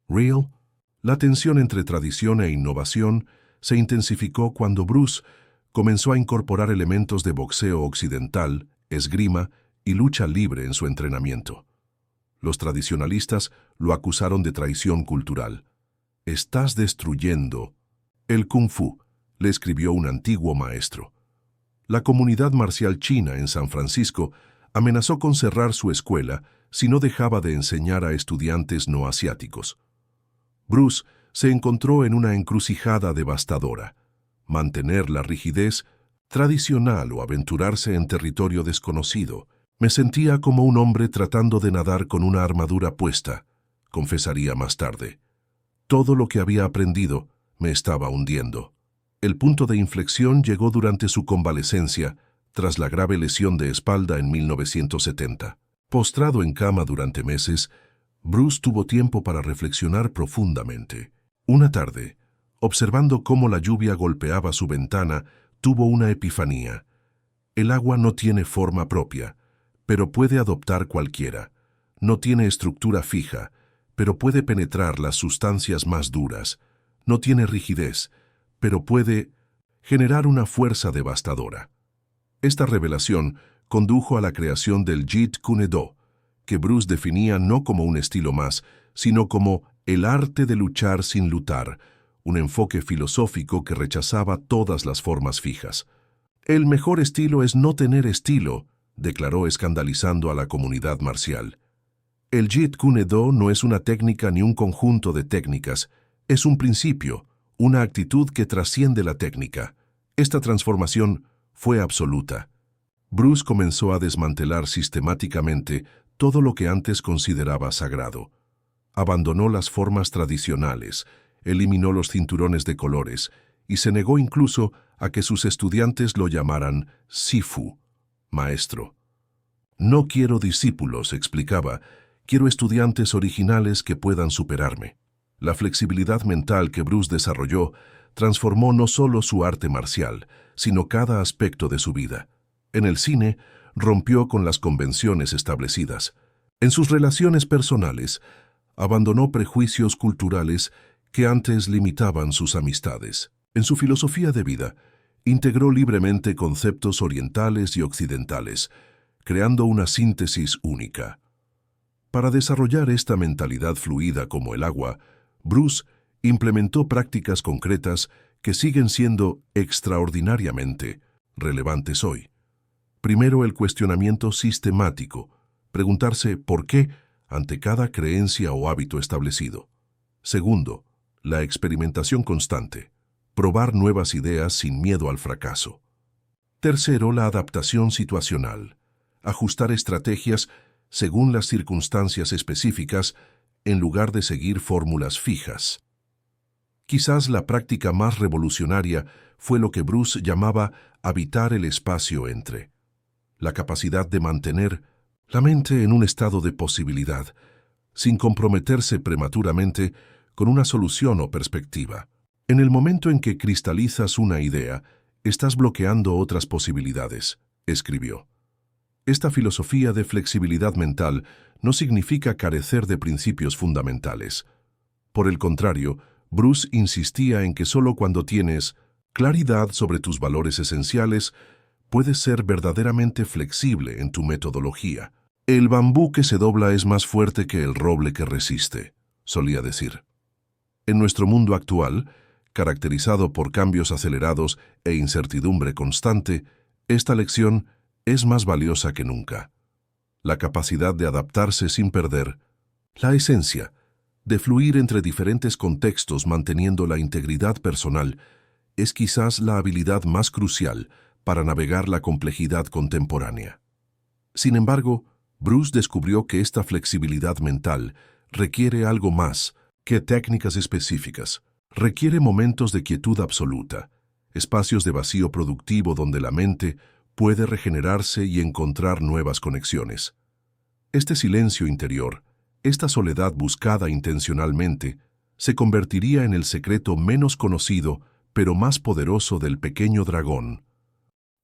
Speaker 2: ¿Real? La tensión entre tradición e innovación se intensificó cuando Bruce comenzó a incorporar elementos de boxeo occidental, esgrima y lucha libre en su entrenamiento. Los tradicionalistas lo acusaron de traición cultural. «Estás destruyendo el Kung Fu», le escribió un antiguo maestro. La comunidad marcial china en San Francisco amenazó con cerrar su escuela si no dejaba de enseñar a estudiantes no asiáticos. Bruce se encontró en una encrucijada devastadora: mantener la rigidez tradicional o aventurarse en territorio desconocido. Me sentía como un hombre tratando de nadar con una armadura puesta, confesaría más tarde. Todo lo que había aprendido me estaba hundiendo. El punto de inflexión llegó durante su convalecencia, tras la grave lesión de espalda en 1970. Postrado en cama durante meses, Bruce tuvo tiempo para reflexionar profundamente. Una tarde, observando cómo la lluvia golpeaba su ventana, tuvo una epifanía. El agua no tiene forma propia, pero puede adoptar cualquiera. No tiene estructura fija, pero puede penetrar las sustancias más duras. No tiene rigidez, pero puede generar una fuerza devastadora. Esta revelación condujo a la creación del Jeet Kune Do, que Bruce definía no como un estilo más, sino como el arte de luchar sin lutar, un enfoque filosófico que rechazaba todas las formas fijas. «El mejor estilo es no tener estilo», declaró escandalizando a la comunidad marcial. El Jeet Kune Do no es una técnica ni un conjunto de técnicas, es un principio, una actitud que trasciende la técnica. Esta transformación fue absoluta. Bruce comenzó a desmantelar sistemáticamente todo lo que antes consideraba sagrado. Abandonó las formas tradicionales, eliminó los cinturones de colores y se negó incluso a que sus estudiantes lo llamaran Sifu, maestro. «No quiero discípulos», explicaba, «quiero estudiantes originales que puedan superarme». La flexibilidad mental que Bruce desarrolló transformó no solo su arte marcial, sino cada aspecto de su vida. En el cine, rompió con las convenciones establecidas. En sus relaciones personales, abandonó prejuicios culturales que antes limitaban sus amistades. En su filosofía de vida, integró libremente conceptos orientales y occidentales, creando una síntesis única. Para desarrollar esta mentalidad fluida como el agua, Bruce implementó prácticas concretas que siguen siendo extraordinariamente relevantes hoy. Primero, el cuestionamiento sistemático, preguntarse por qué ante cada creencia o hábito establecido. Segundo, la experimentación constante, probar nuevas ideas sin miedo al fracaso. Tercero, la adaptación situacional, ajustar estrategias según las circunstancias específicas en lugar de seguir fórmulas fijas. Quizás la práctica más revolucionaria fue lo que Bruce llamaba habitar el espacio entre, la capacidad de mantener la mente en un estado de posibilidad, sin comprometerse prematuramente con una solución o perspectiva. En el momento en que cristalizas una idea, estás bloqueando otras posibilidades, escribió. Esta filosofía de flexibilidad mental no significa carecer de principios fundamentales. Por el contrario, Bruce insistía en que solo cuando tienes claridad sobre tus valores esenciales, puedes ser verdaderamente flexible en tu metodología. «El bambú que se dobla es más fuerte que el roble que resiste», solía decir. En nuestro mundo actual, caracterizado por cambios acelerados e incertidumbre constante, esta lección es más valiosa que nunca. La capacidad de adaptarse sin perder la esencia de fluir entre diferentes contextos manteniendo la integridad personal, es quizás la habilidad más crucial para navegar la complejidad contemporánea. Sin embargo, Bruce descubrió que esta flexibilidad mental requiere algo más que técnicas específicas. Requiere momentos de quietud absoluta, espacios de vacío productivo donde la mente puede regenerarse y encontrar nuevas conexiones. Este silencio interior, esta soledad buscada intencionalmente, se convertiría en el secreto menos conocido pero más poderoso del pequeño dragón.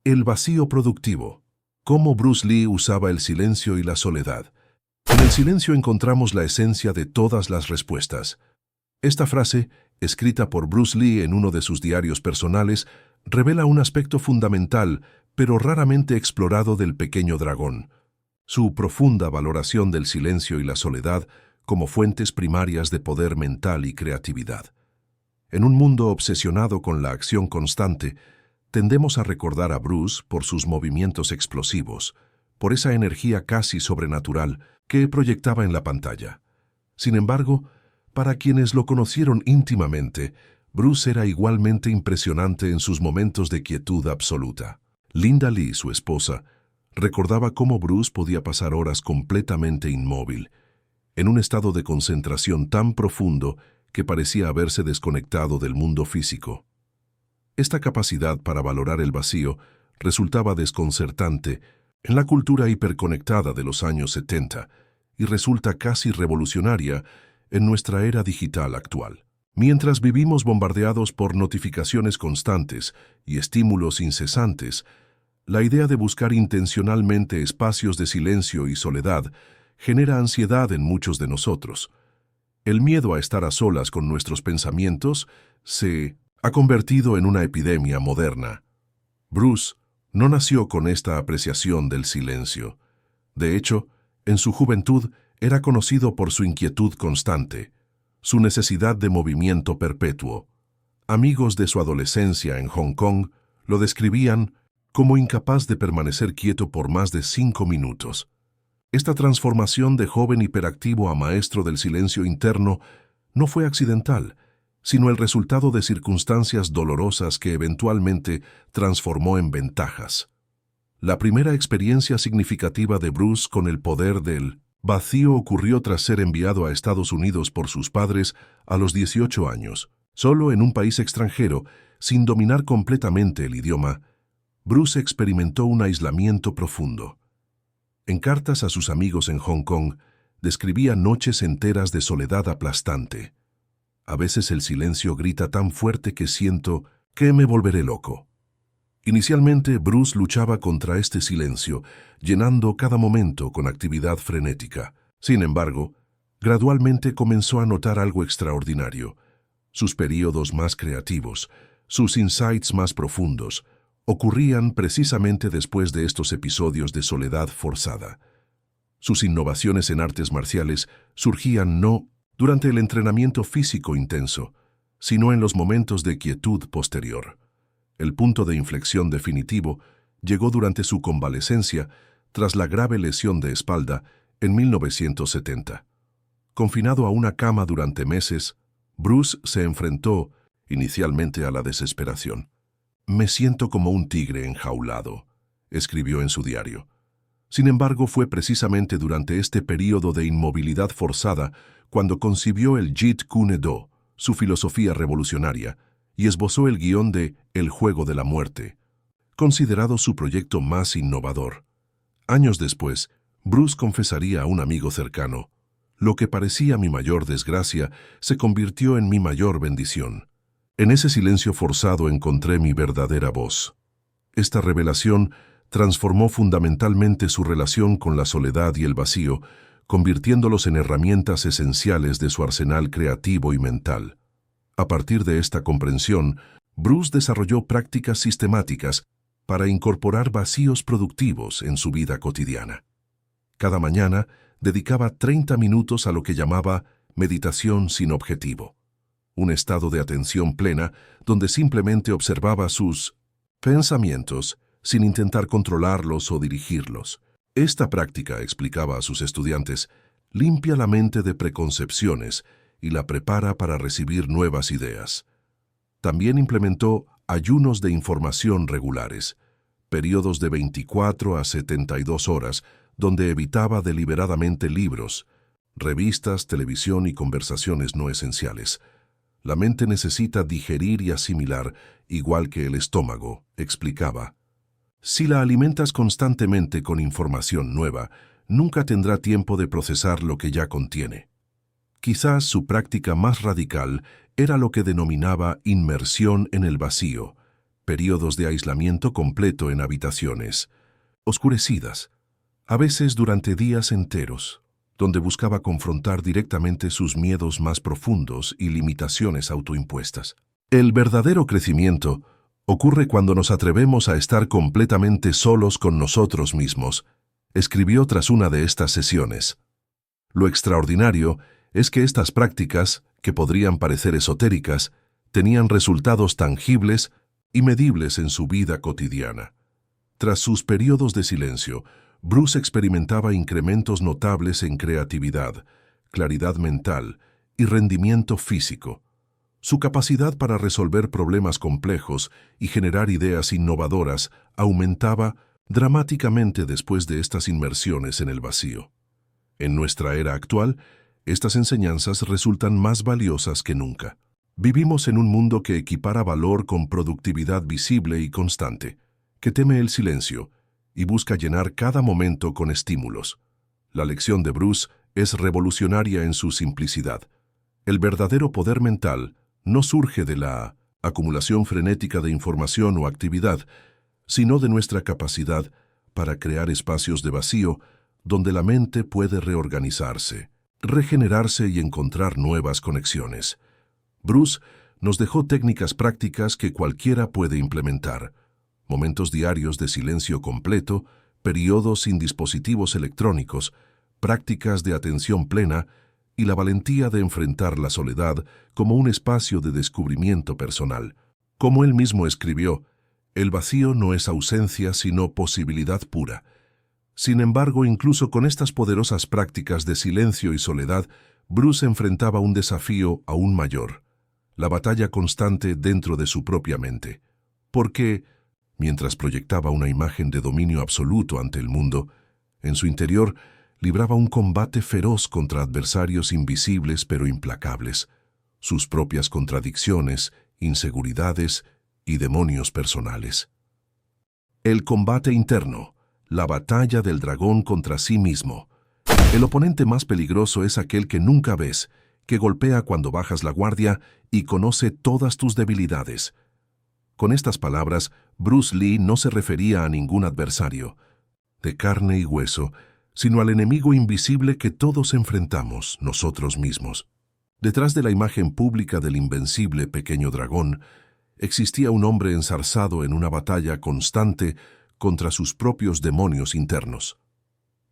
Speaker 2: El vacío productivo. Cómo Bruce Lee usaba el silencio y la soledad. En el silencio encontramos la esencia de todas las respuestas. Esta frase, escrita por Bruce Lee en uno de sus diarios personales, revela un aspecto fundamental, pero raramente explorado del pequeño dragón: su profunda valoración del silencio y la soledad como fuentes primarias de poder mental y creatividad. En un mundo obsesionado con la acción constante, tendemos a recordar a Bruce por sus movimientos explosivos, por esa energía casi sobrenatural que proyectaba en la pantalla. Sin embargo, para quienes lo conocieron íntimamente, Bruce era igualmente impresionante en sus momentos de quietud absoluta. Linda Lee, su esposa, recordaba cómo Bruce podía pasar horas completamente inmóvil, en un estado de concentración tan profundo que parecía haberse desconectado del mundo físico. Esta capacidad para valorar el vacío resultaba desconcertante en la cultura hiperconectada de los años 70 y resulta casi revolucionaria en nuestra era digital actual. Mientras vivimos bombardeados por notificaciones constantes y estímulos incesantes, la idea de buscar intencionalmente espacios de silencio y soledad genera ansiedad en muchos de nosotros. El miedo a estar a solas con nuestros pensamientos se ha convertido en una epidemia moderna. Bruce no nació con esta apreciación del silencio. De hecho, en su juventud era conocido por su inquietud constante, su necesidad de movimiento perpetuo. Amigos de su adolescencia en Hong Kong lo describían como incapaz de permanecer quieto por más de 5 minutos. Esta transformación de joven hiperactivo a maestro del silencio interno no fue accidental, sino el resultado de circunstancias dolorosas que eventualmente transformó en ventajas. La primera experiencia significativa de Bruce con el poder del vacío ocurrió tras ser enviado a Estados Unidos por sus padres a los 18 años. Solo en un país extranjero, sin dominar completamente el idioma, Bruce experimentó un aislamiento profundo. En cartas a sus amigos en Hong Kong, describía noches enteras de soledad aplastante. A veces el silencio grita tan fuerte que siento que me volveré loco. Inicialmente, Bruce luchaba contra este silencio, llenando cada momento con actividad frenética. Sin embargo, gradualmente comenzó a notar algo extraordinario. Sus períodos más creativos, sus insights más profundos, ocurrían precisamente después de estos episodios de soledad forzada. Sus innovaciones en artes marciales surgían no durante el entrenamiento físico intenso, sino en los momentos de quietud posterior. El punto de inflexión definitivo llegó durante su convalecencia tras la grave lesión de espalda en 1970. Confinado a una cama durante meses, Bruce se enfrentó inicialmente a la desesperación. «Me siento como un tigre enjaulado», escribió en su diario. Sin embargo, fue precisamente durante este período de inmovilidad forzada cuando concibió el Jeet Kune Do, su filosofía revolucionaria, y esbozó el guión de El juego de la muerte, considerado su proyecto más innovador. Años después, Bruce confesaría a un amigo cercano: «Lo que parecía mi mayor desgracia se convirtió en mi mayor bendición. En ese silencio forzado encontré mi verdadera voz». Esta revelación transformó fundamentalmente su relación con la soledad y el vacío, convirtiéndolos en herramientas esenciales de su arsenal creativo y mental. A partir de esta comprensión, Bruce desarrolló prácticas sistemáticas para incorporar vacíos productivos en su vida cotidiana. Cada mañana dedicaba 30 minutos a lo que llamaba meditación sin objetivo, un estado de atención plena donde simplemente observaba sus pensamientos sin intentar controlarlos o dirigirlos. Esta práctica, explicaba a sus estudiantes, limpia la mente de preconcepciones y la prepara para recibir nuevas ideas. También implementó ayunos de información regulares, periodos de 24 a 72 horas, donde evitaba deliberadamente libros, revistas, televisión y conversaciones no esenciales. La mente necesita digerir y asimilar, igual que el estómago, explicaba. Si la alimentas constantemente con información nueva, nunca tendrá tiempo de procesar lo que ya contiene. Quizás su práctica más radical era lo que denominaba inmersión en el vacío, periodos de aislamiento completo en habitaciones, oscurecidas, a veces durante días enteros, donde buscaba confrontar directamente sus miedos más profundos y limitaciones autoimpuestas. El verdadero crecimiento ocurre cuando nos atrevemos a estar completamente solos con nosotros mismos, escribió tras una de estas sesiones. Lo extraordinario es que estas prácticas, que podrían parecer esotéricas, tenían resultados tangibles y medibles en su vida cotidiana. Tras sus periodos de silencio, Bruce experimentaba incrementos notables en creatividad, claridad mental y rendimiento físico. Su capacidad para resolver problemas complejos y generar ideas innovadoras aumentaba dramáticamente después de estas inmersiones en el vacío. En nuestra era actual, estas enseñanzas resultan más valiosas que nunca. Vivimos en un mundo que equipara valor con productividad visible y constante, que teme el silencio y busca llenar cada momento con estímulos. La lección de Bruce es revolucionaria en su simplicidad. El verdadero poder mental no surge de la acumulación frenética de información o actividad, sino de nuestra capacidad para crear espacios de vacío donde la mente puede reorganizarse, regenerarse y encontrar nuevas conexiones. Bruce nos dejó técnicas prácticas que cualquiera puede implementar: momentos diarios de silencio completo, periodos sin dispositivos electrónicos, prácticas de atención plena y la valentía de enfrentar la soledad como un espacio de descubrimiento personal. Como él mismo escribió, el vacío no es ausencia sino posibilidad pura. Sin embargo, incluso con estas poderosas prácticas de silencio y soledad, Bruce enfrentaba un desafío aún mayor: la batalla constante dentro de su propia mente. Porque, mientras proyectaba una imagen de dominio absoluto ante el mundo, en su interior libraba un combate feroz contra adversarios invisibles pero implacables, sus propias contradicciones, inseguridades y demonios personales. El combate interno, la batalla del dragón contra sí mismo. El oponente más peligroso es aquel que nunca ves, que golpea cuando bajas la guardia y conoce todas tus debilidades. Con estas palabras, Bruce Lee no se refería a ningún adversario de carne y hueso, sino al enemigo invisible que todos enfrentamos, nosotros mismos. Detrás de la imagen pública del invencible pequeño dragón, existía un hombre enzarzado en una batalla constante contra sus propios demonios internos.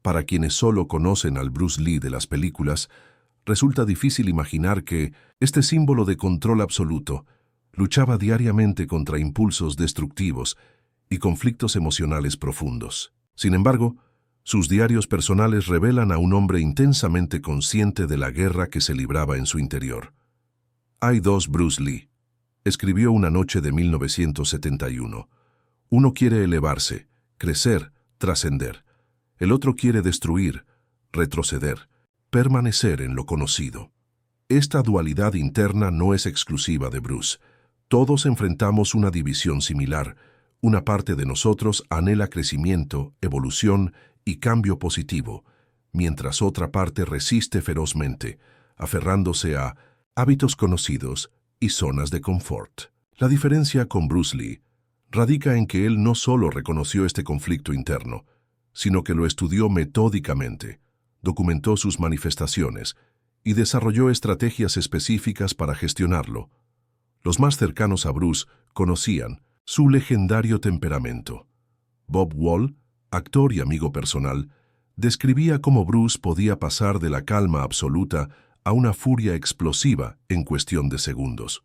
Speaker 2: Para quienes solo conocen al Bruce Lee de las películas, resulta difícil imaginar que este símbolo de control absoluto luchaba diariamente contra impulsos destructivos y conflictos emocionales profundos. Sin embargo, sus diarios personales revelan a un hombre intensamente consciente de la guerra que se libraba en su interior. Hay dos Bruce Lee, escribió una noche de 1971. Uno quiere elevarse, crecer, trascender. El otro quiere destruir, retroceder, permanecer en lo conocido. Esta dualidad interna no es exclusiva de Bruce. Todos enfrentamos una división similar. Una parte de nosotros anhela crecimiento, evolución y cambio positivo, mientras otra parte resiste ferozmente, aferrándose a hábitos conocidos y zonas de confort. La diferencia con Bruce Lee radica en que él no solo reconoció este conflicto interno, sino que lo estudió metódicamente, documentó sus manifestaciones y desarrolló estrategias específicas para gestionarlo. Los más cercanos a Bruce conocían su legendario temperamento. Bob Wall, actor y amigo personal, describía cómo Bruce podía pasar de la calma absoluta a una furia explosiva en cuestión de segundos.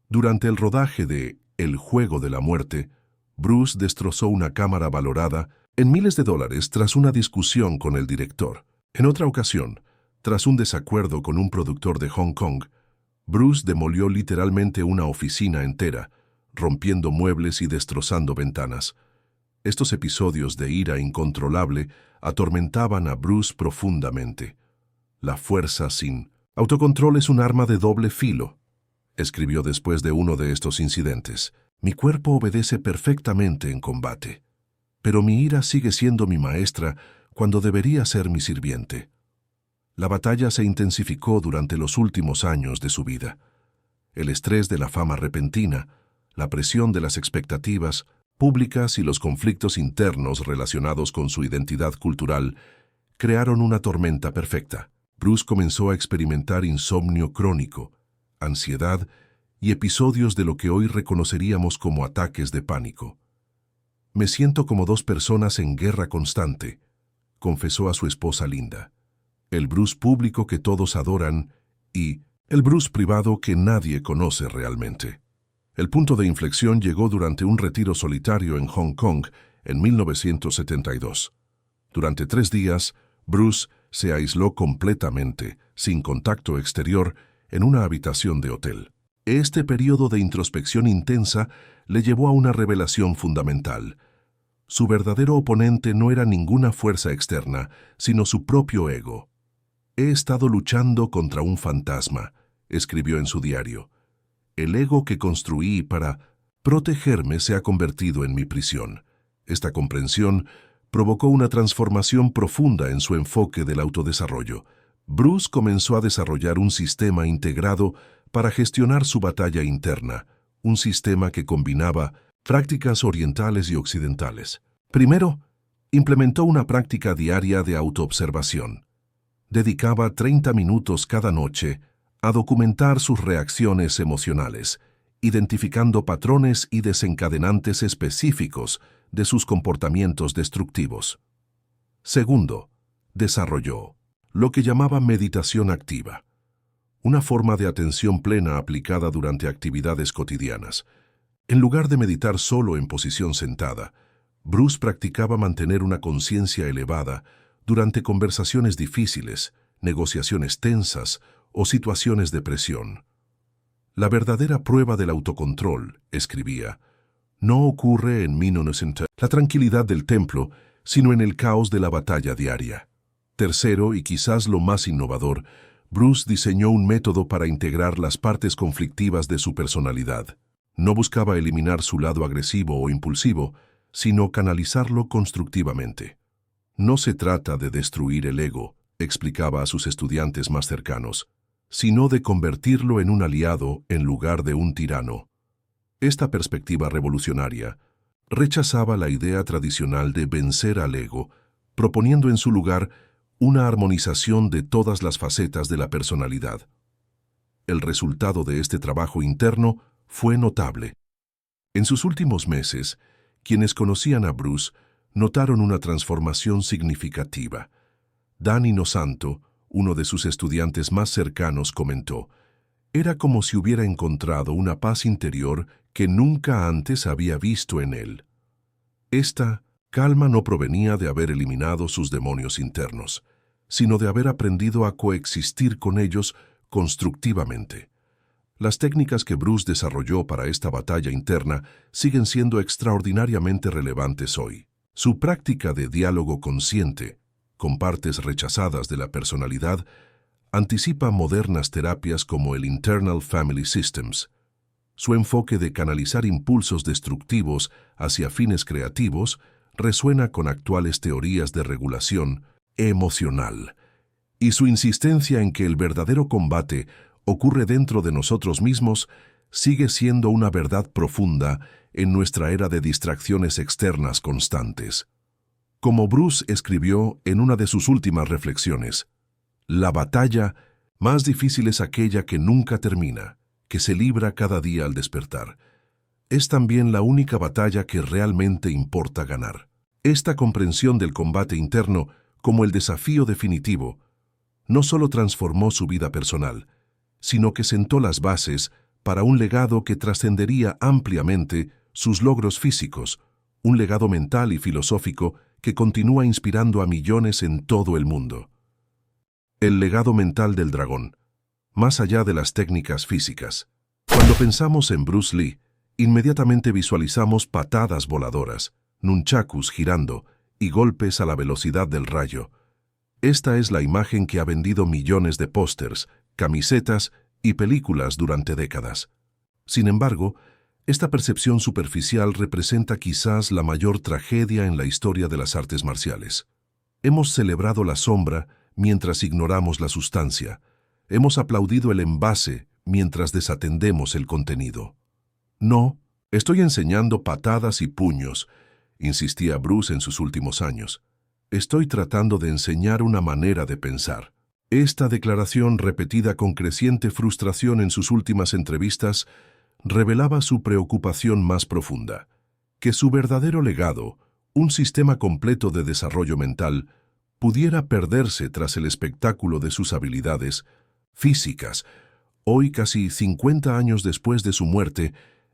Speaker 2: Durante el rodaje de El juego de la muerte, Bruce destrozó una cámara valorada en miles de dólares tras una discusión con el director. En otra ocasión, Tras un desacuerdo con un productor de Hong Kong, Bruce demolió literalmente una oficina entera, rompiendo muebles y destrozando ventanas. Estos episodios de ira incontrolable atormentaban a Bruce profundamente. La fuerza sin autocontrol es un arma de doble filo, escribió después de uno de estos incidentes. Mi cuerpo obedece perfectamente en combate, pero mi ira sigue siendo mi maestra cuando debería ser mi sirviente. La batalla se intensificó durante los últimos años de su vida. El estrés de la fama repentina, la presión de las expectativas públicas y los conflictos internos relacionados con su identidad cultural crearon una tormenta perfecta. Bruce comenzó a experimentar insomnio crónico, ansiedad y episodios de lo que hoy reconoceríamos como ataques de pánico. Me siento como dos personas en guerra constante, confesó a su esposa Linda. El Bruce público que todos adoran y el Bruce privado que nadie conoce realmente. El punto de inflexión llegó durante un retiro solitario en Hong Kong en 1972. Durante 3 días, Bruce se aisló completamente, sin contacto exterior, en una habitación de hotel. Este periodo de introspección intensa le llevó a una revelación fundamental. Su verdadero oponente no era ninguna fuerza externa, sino su propio ego. He estado luchando contra un fantasma, escribió en su diario. El ego que construí para protegerme se ha convertido en mi prisión. Esta comprensión provocó una transformación profunda en su enfoque del autodesarrollo. Bruce comenzó a desarrollar un sistema integrado para gestionar su batalla interna, un sistema que combinaba prácticas orientales y occidentales. Primero, implementó una práctica diaria de autoobservación. Dedicaba 30 minutos cada noche a documentar sus reacciones emocionales, identificando patrones y desencadenantes específicos de sus comportamientos destructivos. Segundo, desarrolló lo que llamaba meditación activa, una forma de atención plena aplicada durante actividades cotidianas. En lugar de meditar solo en posición sentada, Bruce practicaba mantener una conciencia elevada durante conversaciones difíciles, negociaciones tensas o situaciones de presión. La verdadera prueba del autocontrol, escribía, no ocurre en la tranquilidad del templo, sino en el caos de la batalla diaria. Tercero, y quizás lo más innovador, Bruce diseñó un método para integrar las partes conflictivas de su personalidad. No buscaba eliminar su lado agresivo o impulsivo, sino canalizarlo constructivamente. No se trata de destruir el ego, explicaba a sus estudiantes más cercanos, sino de convertirlo en un aliado en lugar de un tirano. Esta perspectiva revolucionaria rechazaba la idea tradicional de vencer al ego, proponiendo en su lugar una armonización de todas las facetas de la personalidad. El resultado de este trabajo interno fue notable. En sus últimos meses, quienes conocían a Bruce notaron una transformación significativa. Danny Nosanto, uno de sus estudiantes más cercanos, comentó: «Era como si hubiera encontrado una paz interior que nunca antes había visto en él». Esta calma no provenía de haber eliminado sus demonios internos, sino de haber aprendido a coexistir con ellos constructivamente. Las técnicas que Bruce desarrolló para esta batalla interna siguen siendo extraordinariamente relevantes hoy. Su práctica de diálogo consciente, con partes rechazadas de la personalidad, anticipa modernas terapias como el Internal Family Systems. Su enfoque de canalizar impulsos destructivos hacia fines creativos resuena con actuales teorías de regulación emocional, y su insistencia en que el verdadero combate ocurre dentro de nosotros mismos sigue siendo una verdad profunda en nuestra era de distracciones externas constantes. Como Bruce escribió en una de sus últimas reflexiones, la batalla más difícil es aquella que nunca termina, que se libra cada día al despertar. Es también la única batalla que realmente importa ganar. Esta comprensión del combate interno como el desafío definitivo no solo transformó su vida personal, sino que sentó las bases para un legado que trascendería ampliamente sus logros físicos, un legado mental y filosófico que continúa inspirando a millones en todo el mundo. El legado mental del dragón, más allá de las técnicas físicas. Cuando pensamos en Bruce Lee, inmediatamente visualizamos patadas voladoras, nunchakus girando y golpes a la velocidad del rayo. Esta es la imagen que ha vendido millones de pósters, camisetas y películas durante décadas. Sin embargo, esta percepción superficial representa quizás la mayor tragedia en la historia de las artes marciales. Hemos celebrado la sombra mientras ignoramos la sustancia. Hemos aplaudido el envase mientras desatendemos el contenido. No, estoy enseñando patadas y puños, insistía Bruce en sus últimos años. Estoy tratando de enseñar una manera de pensar. Esta declaración, repetida con creciente frustración en sus últimas entrevistas, revelaba su preocupación más profunda, que su verdadero legado, un sistema completo de desarrollo mental, pudiera perderse tras el espectáculo de sus habilidades físicas. Hoy, casi 50 años después de su muerte,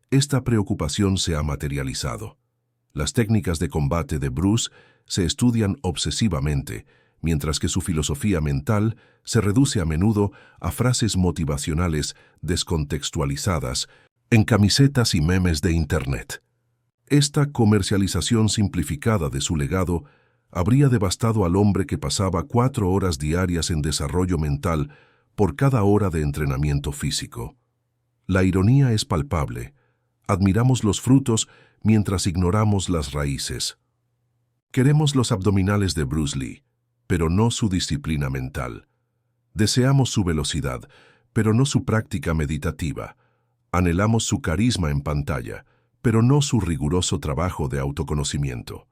Speaker 2: esta preocupación se ha materializado. Las técnicas de combate de Bruce se estudian obsesivamente, mientras que su filosofía mental se reduce a menudo a frases motivacionales descontextualizadas en camisetas y memes de Internet. Esta comercialización simplificada de su legado habría devastado al hombre que pasaba 4 horas diarias en desarrollo mental por cada hora de entrenamiento físico. La ironía es palpable. Admiramos los frutos mientras ignoramos las raíces. Queremos los abdominales de Bruce Lee, pero no su disciplina mental. Deseamos su velocidad, pero no su práctica meditativa. Anhelamos su carisma en pantalla, pero no su riguroso trabajo de autoconocimiento.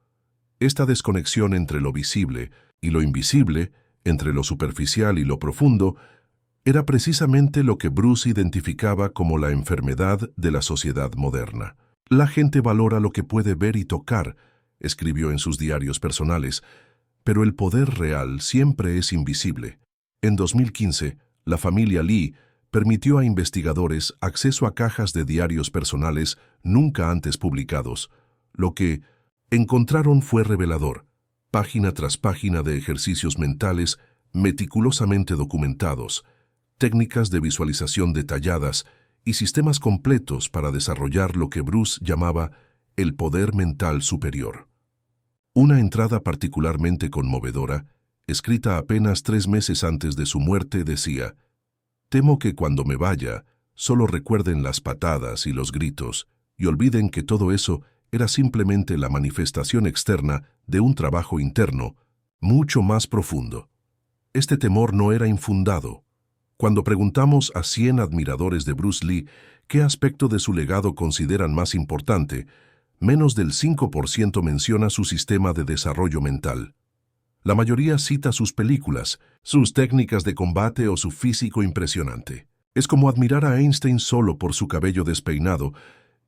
Speaker 2: Esta desconexión entre lo visible y lo invisible, entre lo superficial y lo profundo, era precisamente lo que Bruce identificaba como la enfermedad de la sociedad moderna. La gente valora lo que puede ver y tocar, escribió en sus diarios personales, pero el poder real siempre es invisible. En 2015, la familia Lee permitió a investigadores acceso a cajas de diarios personales nunca antes publicados. Lo que encontraron fue revelador, página tras página de ejercicios mentales meticulosamente documentados, técnicas de visualización detalladas y sistemas completos para desarrollar lo que Bruce llamaba el poder mental superior. Una entrada particularmente conmovedora, escrita apenas 3 meses antes de su muerte, decía: «Temo que cuando me vaya, solo recuerden las patadas y los gritos y olviden que todo eso era simplemente la manifestación externa de un trabajo interno mucho más profundo». Este temor no era infundado. Cuando preguntamos a 100 admiradores de Bruce Lee qué aspecto de su legado consideran más importante, menos del 5% menciona su sistema de desarrollo mental. La mayoría cita sus películas, sus técnicas de combate o su físico impresionante. Es como admirar a Einstein solo por su cabello despeinado,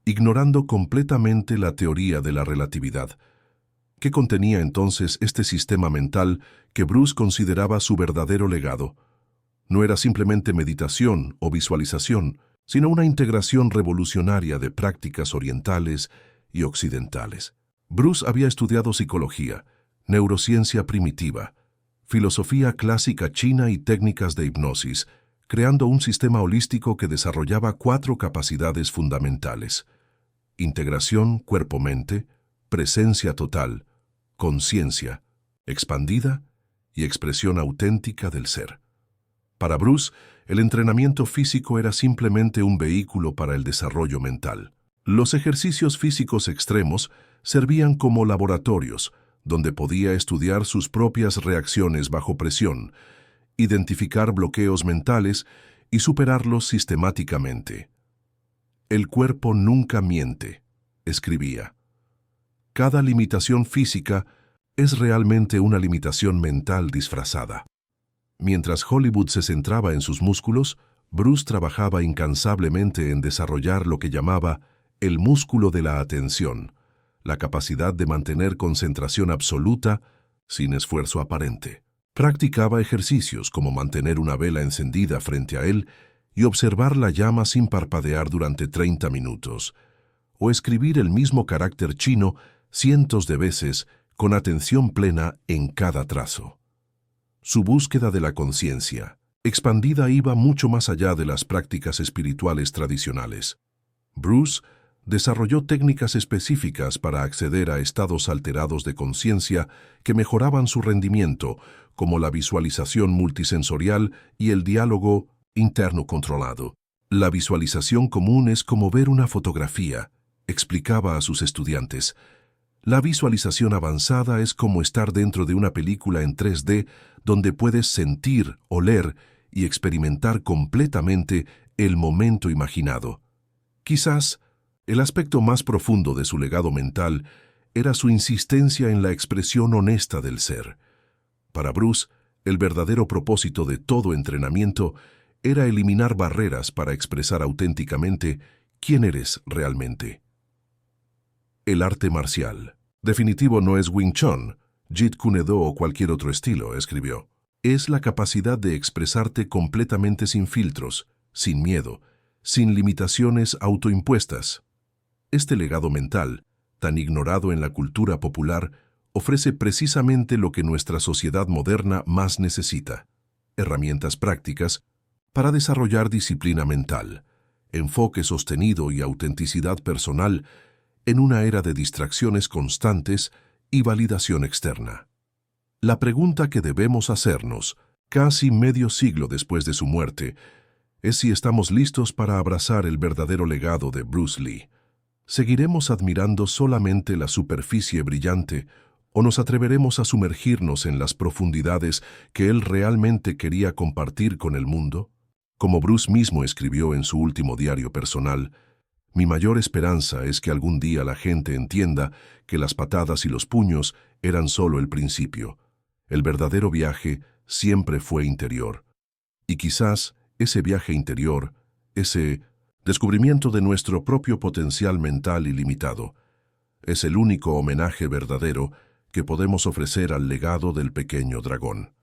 Speaker 2: ignorando completamente la teoría de la relatividad. ¿Qué contenía entonces este sistema mental que Bruce consideraba su verdadero legado? No era simplemente meditación o visualización, sino una integración revolucionaria de prácticas orientales y occidentales. Bruce había estudiado psicología, neurociencia primitiva, filosofía clásica china y técnicas de hipnosis, creando un sistema holístico que desarrollaba 4 capacidades fundamentales: integración cuerpo-mente, presencia total, conciencia expandida y expresión auténtica del ser. Para Bruce, el entrenamiento físico era simplemente un vehículo para el desarrollo mental. Los ejercicios físicos extremos servían como laboratorios, donde podía estudiar sus propias reacciones bajo presión, identificar bloqueos mentales y superarlos sistemáticamente. «El cuerpo nunca miente», escribía. «Cada limitación física es realmente una limitación mental disfrazada». Mientras Hollywood se centraba en sus músculos, Bruce trabajaba incansablemente en desarrollar lo que llamaba el músculo de la atención, la capacidad de mantener concentración absoluta sin esfuerzo aparente. Practicaba ejercicios como mantener una vela encendida frente a él y observar la llama sin parpadear durante 30 minutos, o escribir el mismo carácter chino cientos de veces con atención plena en cada trazo. Su búsqueda de la conciencia expandida iba mucho más allá de las prácticas espirituales tradicionales. Bruce desarrolló técnicas específicas para acceder a estados alterados de conciencia que mejoraban su rendimiento, como la visualización multisensorial y el diálogo interno controlado. La visualización común es como ver una fotografía, explicaba a sus estudiantes. La visualización avanzada es como estar dentro de una película en 3D donde puedes sentir, oler y experimentar completamente el momento imaginado. Quizás el aspecto más profundo de su legado mental era su insistencia en la expresión honesta del ser. Para Bruce, el verdadero propósito de todo entrenamiento era eliminar barreras para expresar auténticamente quién eres realmente. El arte marcial. Definitivo no es Wing Chun, Jeet Kune Do o cualquier otro estilo, escribió. Es la capacidad de expresarte completamente sin filtros, sin miedo, sin limitaciones autoimpuestas. Este legado mental, tan ignorado en la cultura popular, ofrece precisamente lo que nuestra sociedad moderna más necesita: herramientas prácticas para desarrollar disciplina mental, enfoque sostenido y autenticidad personal en una era de distracciones constantes y validación externa. La pregunta que debemos hacernos, casi medio siglo después de su muerte, es si estamos listos para abrazar el verdadero legado de Bruce Lee. ¿Seguiremos admirando solamente la superficie brillante o nos atreveremos a sumergirnos en las profundidades que él realmente quería compartir con el mundo? Como Bruce mismo escribió en su último diario personal, mi mayor esperanza es que algún día la gente entienda que las patadas y los puños eran solo el principio. El verdadero viaje siempre fue interior. Y quizás ese viaje interior, ese descubrimiento de nuestro propio potencial mental ilimitado, es el único homenaje verdadero que podemos ofrecer al legado del pequeño dragón.